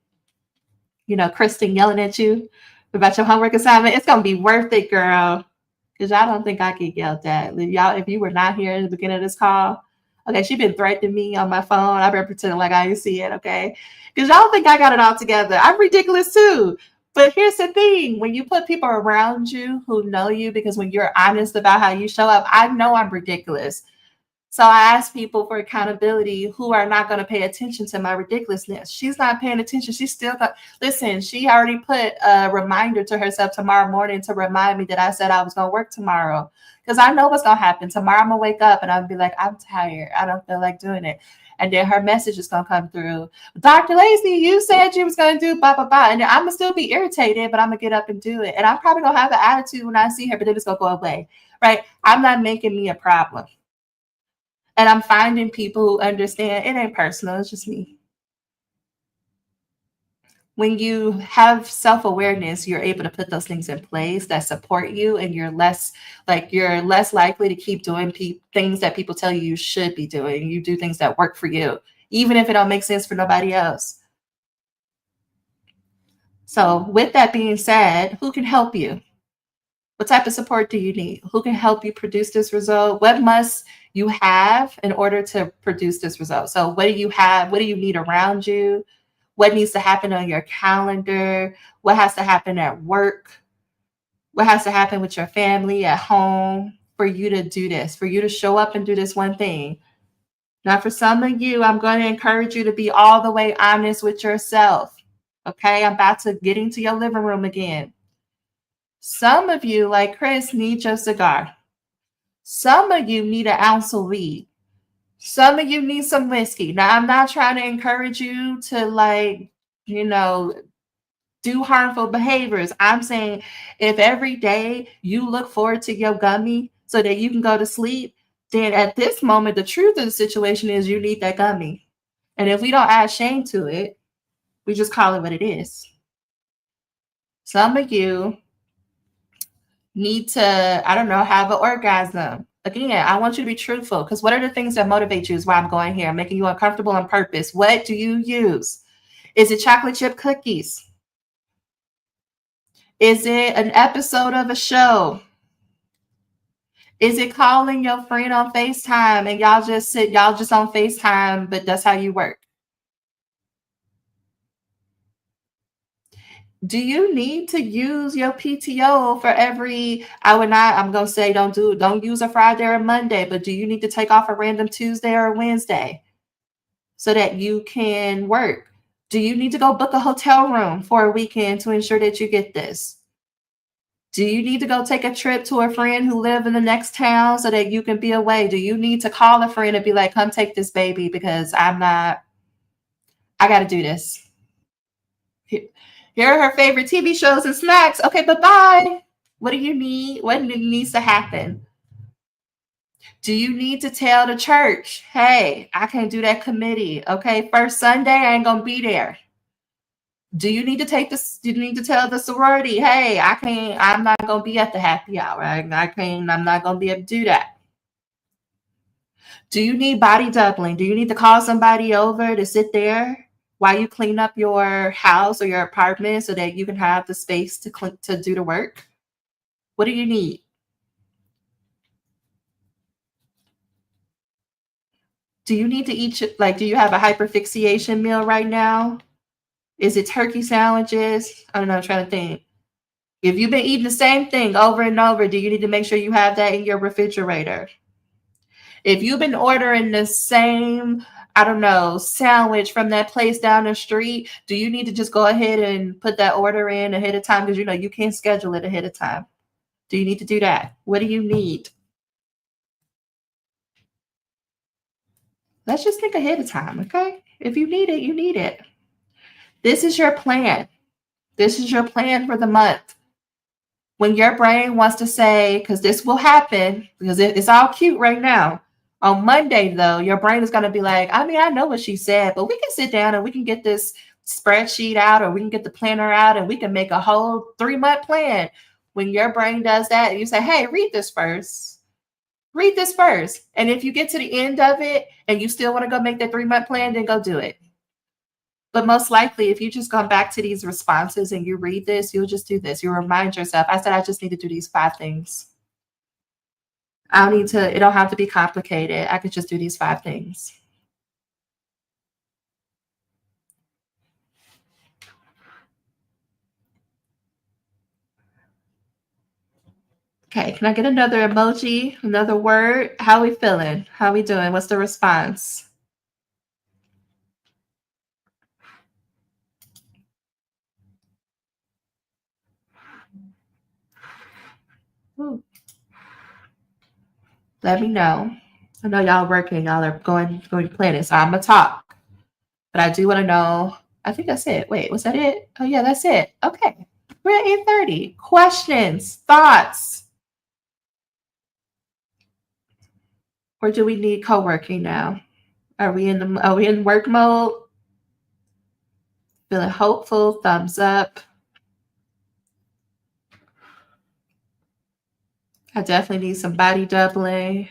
you know, Kristen yelling at you about your homework assignment, it's going to be worth it, girl. Because y'all don't think I get yelled at. If you were not here in the beginning of this call, okay, she been threatening me on my phone. I've been pretending like I didn't see it, okay? Because y'all think I got it all together. I'm ridiculous too. But here's the thing. When you put people around you who know you, because when you're honest about how you show up, I know I'm ridiculous. So I ask people for accountability who are not going to pay attention to my ridiculousness. She's not paying attention. She's still got, listen, she already put a reminder to herself tomorrow morning to remind me that I said I was going to work tomorrow. Because I know what's going to happen. Tomorrow I'm going to wake up and I'll be like, I'm tired. I don't feel like doing it. And then her message is going to come through. Dr. Lacy, you said you was going to do blah, blah, blah. And then I'm going to still be irritated, but I'm going to get up and do it. And I'm probably going to have an attitude when I see her, but then it's going to go away. Right? I'm not making me a problem. And I'm finding people who understand it ain't personal. It's just me. When you have self-awareness, you're able to put those things in place that support you, and you're less likely to keep doing things that people tell you should be doing. You do things that work for you, even if it don't make sense for nobody else. So with that being said, who can help you? What type of support do you need? Who can help you produce this result? What must you have in order to produce this result? So what do you have? What do you need around you? What needs to happen on your calendar? What has to happen at work? What has to happen with your family at home for you to do this, for you to show up and do this one thing? Now, for some of you, I'm going to encourage you to be all the way honest with yourself. Okay, I'm about to get into your living room again. Some of you, like Chris, need your cigar. Some of you need an ounce of weed. Some of you need some whiskey. Now, I'm not trying to encourage you to do harmful behaviors. I'm saying if every day you look forward to your gummy so that you can go to sleep, then at this moment, the truth of the situation is you need that gummy. And if we don't add shame to it, we just call it what it is. Some of you need to, have an orgasm. Again, I want you to be truthful, because what are the things that motivate you is why I'm going here, making you uncomfortable on purpose. What do you use? Is it chocolate chip cookies? Is it an episode of a show? Is it calling your friend on FaceTime and y'all just on FaceTime, but that's how you work? Do you need to use your PTO for every, I'm going to say don't use a Friday or a Monday, but do you need to take off a random Tuesday or a Wednesday so that you can work? Do you need to go book a hotel room for a weekend to ensure that you get this? Do you need to go take a trip to a friend who lives in the next town so that you can be away? Do you need to call a friend and be like, come take this baby because I got to do this. Here are her favorite TV shows and snacks. Okay, bye-bye. What do you need? What needs to happen? Do you need to tell the church, hey, I can't do that committee. Okay, first Sunday, I ain't going to be there. Do you need to tell the sorority, hey, I'm not going to be at the happy hour. I'm not going to be able to do that. Do you need body doubling? Do you need to call somebody over to sit there while you clean up your house or your apartment so that you can have the space to do the work? What do you need? Do you need to eat, do you have a hyperfixation meal right now? Is it turkey sandwiches? I don't know, I'm trying to think. If you've been eating the same thing over and over, do you need to make sure you have that in your refrigerator? If you've been ordering the same, I don't know, sandwich from that place down the street, do you need to just go ahead and put that order in ahead of time? Because you know you can't schedule it ahead of time. Do you need to do that? What do you need? Let's just think ahead of time, okay? If you need it, you need it. This is your plan. This is your plan for the month. When your brain wants to say, because this will happen, because it's all cute right now. On Monday, though, your brain is going to be like, I mean, I know what she said, but we can sit down and we can get this spreadsheet out, or we can get the planner out, and we can make a whole 3-month plan. When your brain does that, you say, hey, read this first. Read this first. And if you get to the end of it and you still want to go make that 3-month plan, then go do it. But most likely, if you just go back to these responses and you read this, you'll just do this. You'll remind yourself, I said, I just need to do these 5 things. It don't have to be complicated. I could just do these 5 things. Okay, can I get another emoji, another word? How are we feeling? How are we doing? What's the response? Ooh. Let me know. I know y'all working, y'all are going planning, so I'm gonna talk. But I do want to know. I think that's it. Wait, was that it? Oh yeah, that's it. Okay, we're at 8:30. Questions, thoughts, or do we need co-working now? Are we in work mode? Feeling hopeful? Thumbs up. I definitely need some body doubling.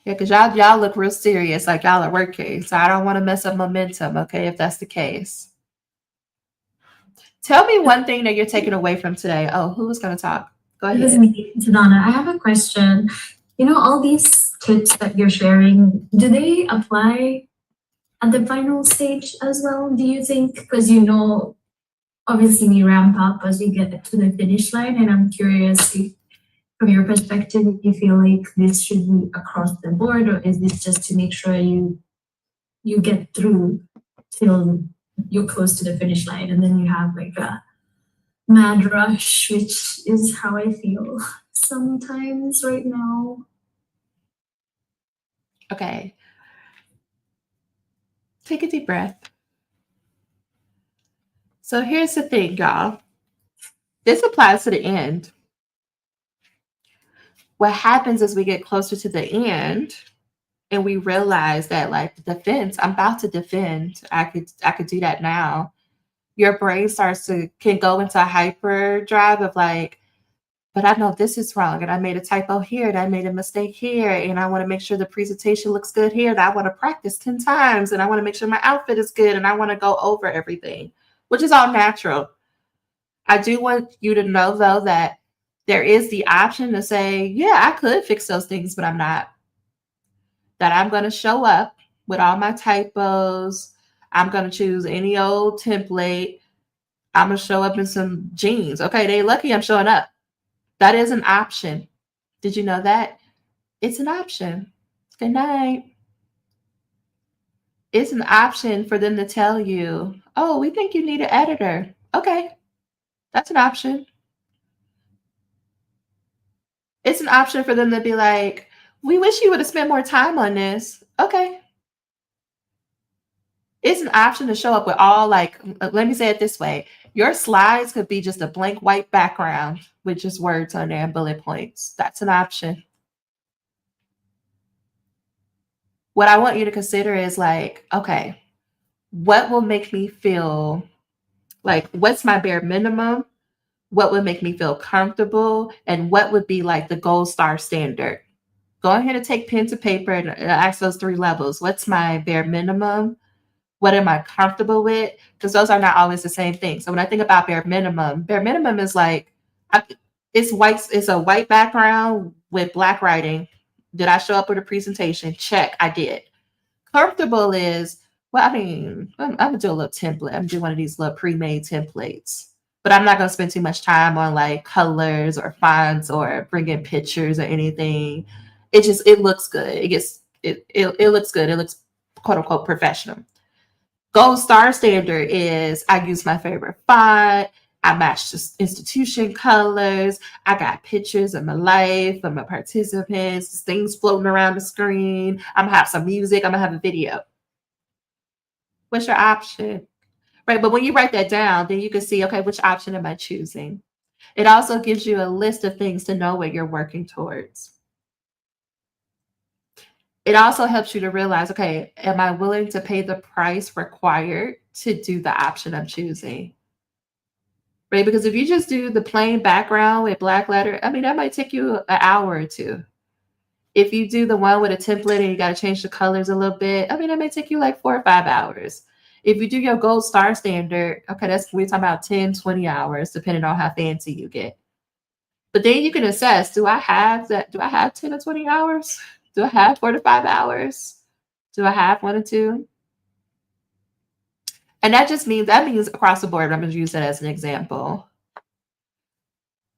Yeah, because y'all look real serious, like y'all are working. So I don't want to mess up momentum, okay, if that's the case. Tell me one thing that you're taking away from today. Oh, who was going to talk? Go ahead. This is me, Sedona. I have a question. You know, all these tips that you're sharing, do they apply at the final stage as well, do you think? Because, you know, obviously we ramp up as we get to the finish line, and I'm curious if, from your perspective, if you feel like this should be across the board, or is this just to make sure you get through till you're close to the finish line, and then you have like a mad rush, which is how I feel sometimes right now. Okay. Take a deep breath. So here's the thing, y'all. This applies to the end. What happens is we get closer to the end and we realize that, like, the defense, I'm about to defend. I could do that now. Your brain can go into a hyperdrive of like, but I know this is wrong, and I made a typo here, and I made a mistake here, and I want to make sure the presentation looks good here, and I want to practice 10 times, and I want to make sure my outfit is good, and I want to go over everything, which is all natural. I do want you to know, though, that there is the option to say, yeah, I could fix those things, but I'm not. That I'm going to show up with all my typos. I'm going to choose any old template. I'm going to show up in some jeans. Okay, they lucky I'm showing up. That is an option. Did you know that? It's an option. Good night. It's an option for them to tell you, oh, we think you need an editor. Okay, that's an option. It's an option for them to be like, we wish you would have spent more time on this. Okay. It's an option to show up with all, like, let me say it this way. Your slides could be just a blank white background with just words on there and bullet points. That's an option. What I want you to consider is like, okay, what will make me feel like, what's my bare minimum? What would make me feel comfortable? And what would be like the gold star standard? Go ahead and take pen to paper and ask those 3 levels. What's my bare minimum? What am I comfortable with? Because those are not always the same thing. So when I think about bare minimum is like, it's white. It's a white background with black writing. Did I show up with a presentation? Check, I did. Comfortable is, Well, I mean, I'm gonna do a little template. I'm gonna do one of these little pre-made templates. But I'm not gonna spend too much time on like colors or fonts or bringing pictures or anything. It looks good. It looks good. It looks quote unquote professional. Gold star standard is I use my favorite font. I match the institution colors. I got pictures of my life, of my participants, things floating around the screen. I'm gonna have some music. I'm gonna have a video. What's your option? Right. But when you write that down, then you can see, okay, which option am I choosing? It also gives you a list of things to know what you're working towards. It also helps you to realize, okay, am I willing to pay the price required to do the option I'm choosing? Right? Because if you just do the plain background with black letter, I mean, that might take you an hour or two. If you do the one with a template and you got to change the colors a little bit, I mean, that may take you like 4 or 5 hours. If you do your gold star standard, okay, we're talking about 10, 20 hours, depending on how fancy you get. But then you can assess, do I have 10 or 20 hours? Do I have 4 to 5 hours? Do I have 1 or 2? And that means across the board. I'm going to use that as an example.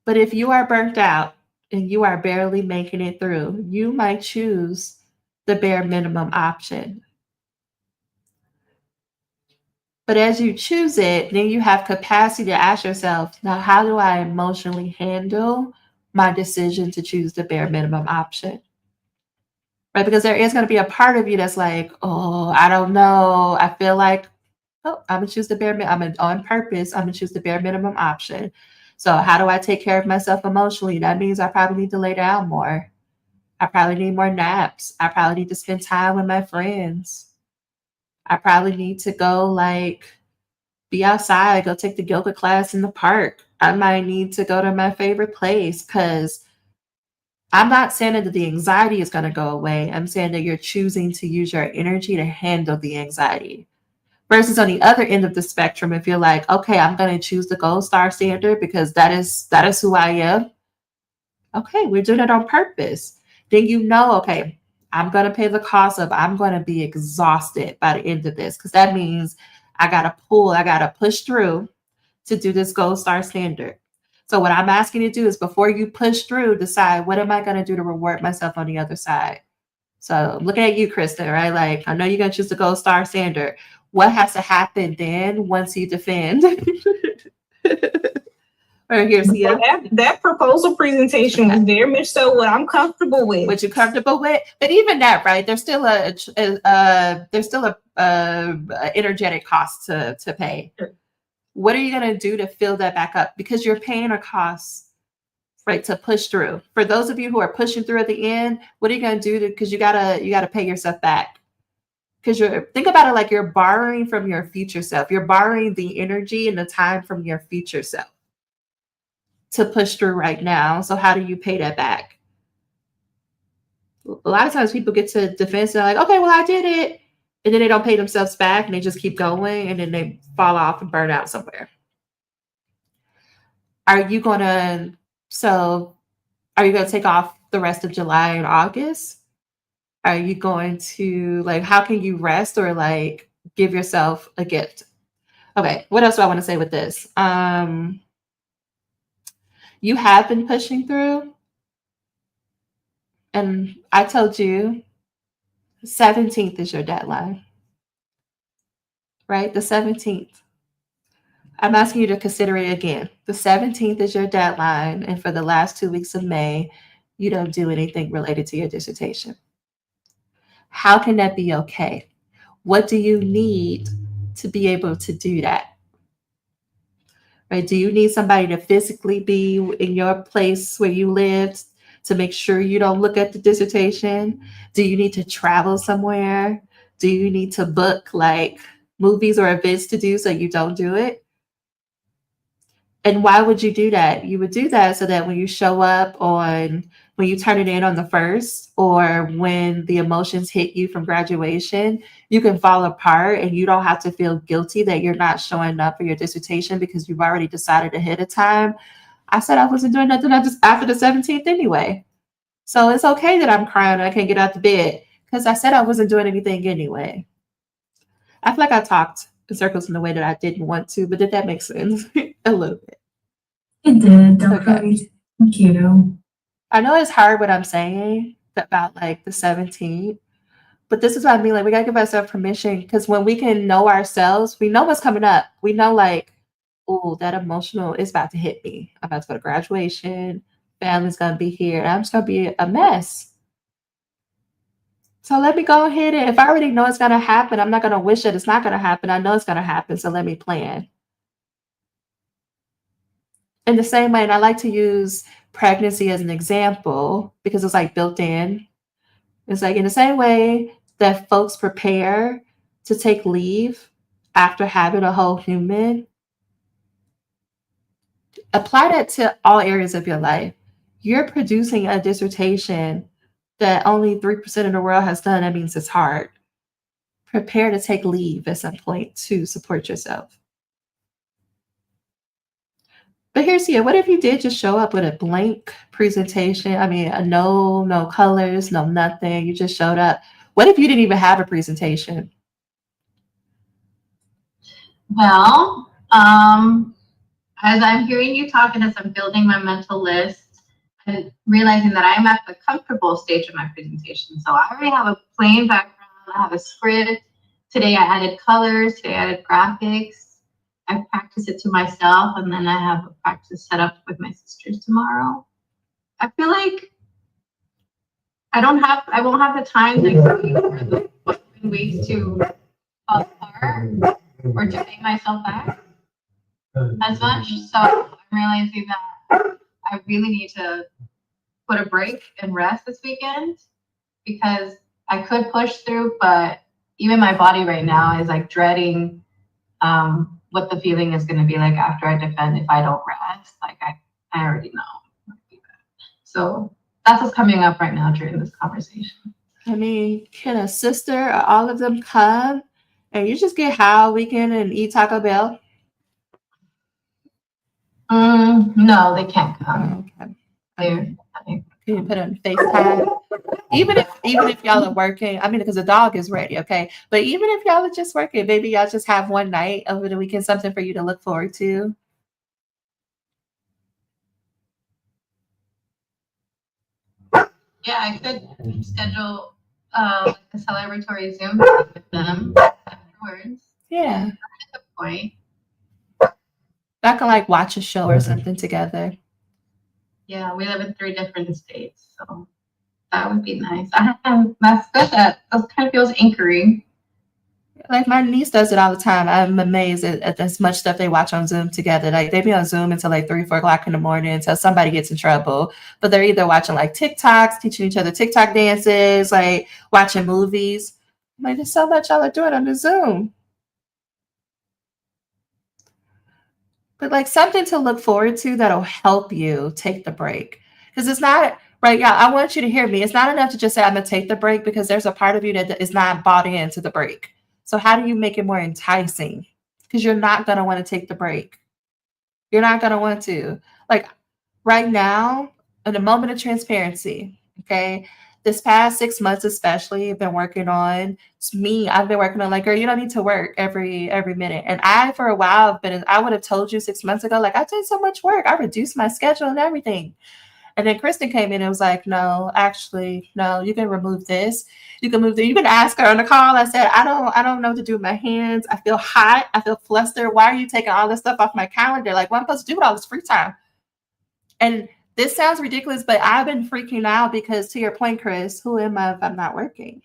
But if you are burnt out and you are barely making it through, you might choose the bare minimum option. But as you choose it, then you have capacity to ask yourself, now, how do I emotionally handle my decision to choose the bare minimum option? Right? Because there is going to be a part of you that's like, oh, I don't know. I feel like, oh, I'm going to choose the bare minimum. On purpose, I'm going to choose the bare minimum option. So how do I take care of myself emotionally? That means I probably need to lay down more. I probably need more naps. I probably need to spend time with my friends. I probably need to go be outside, go take the yoga class in the park. I might need to go to my favorite place because I'm not saying that the anxiety is going to go away. I'm saying that you're choosing to use your energy to handle the anxiety. Versus on the other end of the spectrum, if you're like, okay, I'm going to choose the gold star standard because that is who I am. Okay, we're doing it on purpose. Then you know, okay, I'm going to pay the cost of, I'm going to be exhausted by the end of this because that means I got to push through to do this gold star standard. So what I'm asking you to do is before you push through, decide what am I going to do to reward myself on the other side. So I'm looking at you, Krista, right? Like, I know you're going to choose the gold star standard. What has to happen then once you defend? Or here's that proposal presentation was very much so what I'm comfortable with. What you're comfortable with, but even that, right? There's still a energetic cost to pay. Sure. What are you going to do to fill that back up? Because you're paying a cost, right, to push through. For those of you who are pushing through at the end, what are you going to do? Because you gotta pay yourself back. Because think about it like you're borrowing from your future self. You're borrowing the energy and the time from your future self to push through right now. So how do you pay that back? A lot of times people get to defense and they're like, okay, well, I did it. And then they don't pay themselves back and they just keep going and then they fall off and burn out somewhere. Are you going to take off the rest of July and August? Are you going to how can you rest or give yourself a gift? Okay, what else do I want to say with this? You have been pushing through. And I told you 17th is your deadline, right? The 17th. I'm asking you to consider it again. The 17th is your deadline. And for the last 2 weeks of May, you don't do anything related to your dissertation. How can that be okay? What do you need to be able to do that? Right? Do you need somebody to physically be in your place where you lived to make sure you don't look at the dissertation? Do you need to travel somewhere? Do you need to book movies or events to do so you don't do it? And why would you do that? You would do that so that when you show up when you turn it in on the 1st, or when the emotions hit you from graduation, you can fall apart and you don't have to feel guilty that you're not showing up for your dissertation because you've already decided ahead of time. I said I wasn't doing nothing after the 17th anyway. So it's okay that I'm crying and I can't get out the bed because I said I wasn't doing anything anyway. I feel like I talked in circles in a way that I didn't want to, but did that make sense? A little bit. It did, don't Okay. worry. Thank you. I know it's hard what I'm saying about like the 17th, but this is what I mean. Like, we gotta give ourselves permission, because when we can know ourselves, we know what's coming up. We know, like, oh, that emotional is about to hit me. I'm about to go to graduation. Family's gonna be here. And I'm just gonna be a mess. So let me go ahead, and if I already know it's gonna happen, I'm not gonna wish that it's not gonna happen. I know it's gonna happen. So let me plan. In the same way, and I like to use pregnancy as an example because it's like built in. It's like in the same way that folks prepare to take leave after having a whole human, apply that to all areas of your life. You're producing a dissertation that only 3% of the world has done. That means it's hard. Prepare to take leave at some point to support yourself. But here's here. What if you did just show up with a blank presentation? I mean, no colors, no nothing. You just showed up. What if you didn't even have a presentation? Well, as I'm hearing you talk and as I'm building my mental list and realizing that I'm at the comfortable stage of my presentation. So I already have a plain background, I have a script. Today I added colors, today I added graphics. I practice it to myself, and then I have a practice set up with my sisters tomorrow. I feel like I won't have the time next week or the following weeks to fall apart or to pay myself back as much. So I'm realizing that I really need to put a break and rest this weekend, because I could push through, but even my body right now is like dreading what the feeling is going to be like after I defend if I don't rest. Like I already know. So that's what's coming up right now during this conversation. I mean, can a sister or all of them come and you just get high all weekend and eat Taco Bell? No, they can't come. Okay. They're Can you put on FaceTime? Even if y'all are working, I mean, because the dog is ready, okay? But even if y'all are just working, maybe y'all just have one night over the weekend, something for you to look forward to. Yeah, I could schedule like a celebratory Zoom with them afterwards. Yeah. At the point. I can like watch a show or something together. Yeah, we live in 3 different states, so that would be nice. That's good. That kind of feels anchoring. Like my niece does it all the time. I'm amazed at as much stuff they watch on Zoom together. Like they be on Zoom until like 3, 4 o'clock in the morning until somebody gets in trouble. But they're either watching like TikToks, teaching each other TikTok dances, like watching movies. Like there's so much y'all are doing on the Zoom. But like something to look forward to that'll help you take the break. Because it's not right, yeah. I want you to hear me. It's not enough to just say I'm gonna take the break, because there's a part of you that is not bought into the break. So how do you make it more enticing? Because you're not gonna want to take the break. You're not gonna want to. Like right now, in a moment of transparency, okay. This past 6 months, especially, I've been working on I've been working on like, girl, you don't need to work every minute. And I, for a while, I would have told you 6 months ago, like I did so much work. I reduced my schedule and everything. And then Kristen came in and was like, no, actually, no, you can remove this. You can move the, you can ask her on the call. I said, I don't know what to do with my hands. I feel hot. I feel flustered. Why are you taking all this stuff off my calendar? Like, what am I supposed to do with all this free time? And this sounds ridiculous, but I've been freaking out because, to your point, Chris, who am I if I'm not working?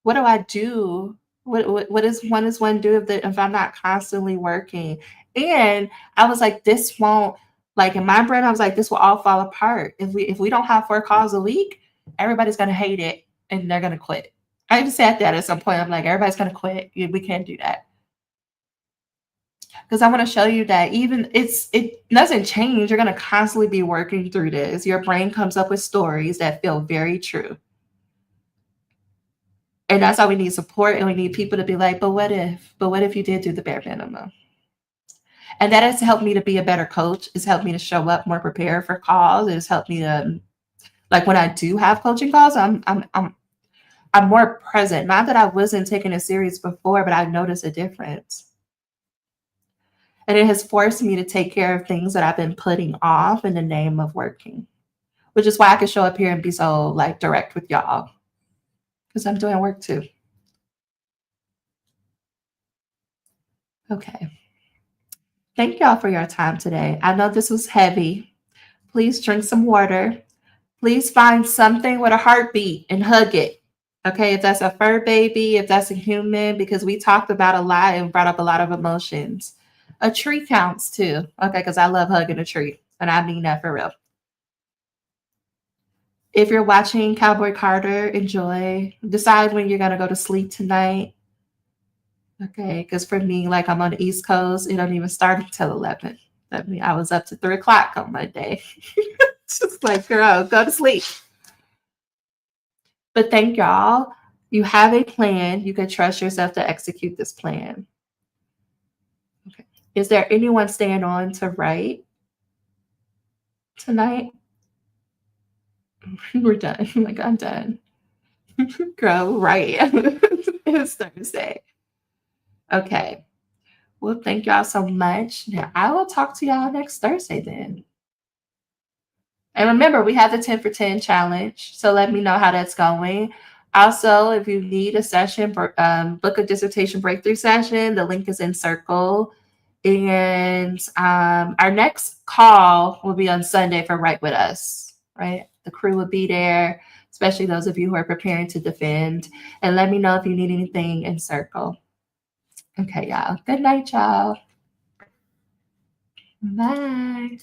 What do I do? What does one do if I'm not constantly working? And I was like, this won't, like in my brain, I was like, this will all fall apart. If we don't have 4 calls a week, everybody's gonna hate it and they're gonna quit. I even said that at some point. I'm like, everybody's gonna quit. We can't do that. Because I want to show you that even it doesn't change. You're gonna constantly be working through this. Your brain comes up with stories that feel very true. And that's why we need support, and we need people to be like, but what if you did do the bare minimum? And that has helped me to be a better coach. It's helped me to show up more prepared for calls. It has helped me to, like when I do have coaching calls, I'm I'm more present. Not that I wasn't taking it serious before, but I've noticed a difference. And it has forced me to take care of things that I've been putting off in the name of working, which is why I can show up here and be so like direct with y'all, because I'm doing work too. Okay. Thank y'all for your time today. I know this was heavy. Please drink some water. Please find something with a heartbeat and hug it. Okay, if that's a fur baby, if that's a human, because we talked about a lot and brought up a lot of emotions. A tree counts too. Okay, because I love hugging a tree, and I mean that for real. If you're watching Cowboy Carter, enjoy. Decide when you're going to go to sleep tonight. Okay, because for me, like I'm on the East Coast, it don't even start until 11. That means I was up to 3 o'clock on Monday. Just like, girl, go to sleep. But thank y'all. You have a plan. You can trust yourself to execute this plan. Okay. Is there anyone staying on to write tonight? We're done. Like, I'm done. Girl, right. It's Thursday. Okay. Well, thank y'all so much. Now, I will talk to y'all next Thursday then. And remember, we have the 10 for 10 challenge. So let me know how that's going. Also, if you need a session, book a dissertation breakthrough session. The link is in Circle. And our next call will be on Sunday for Write With Us, right? The crew will be there, especially those of you who are preparing to defend. And let me know if you need anything in Circle. Okay, y'all. Good night, y'all. Bye.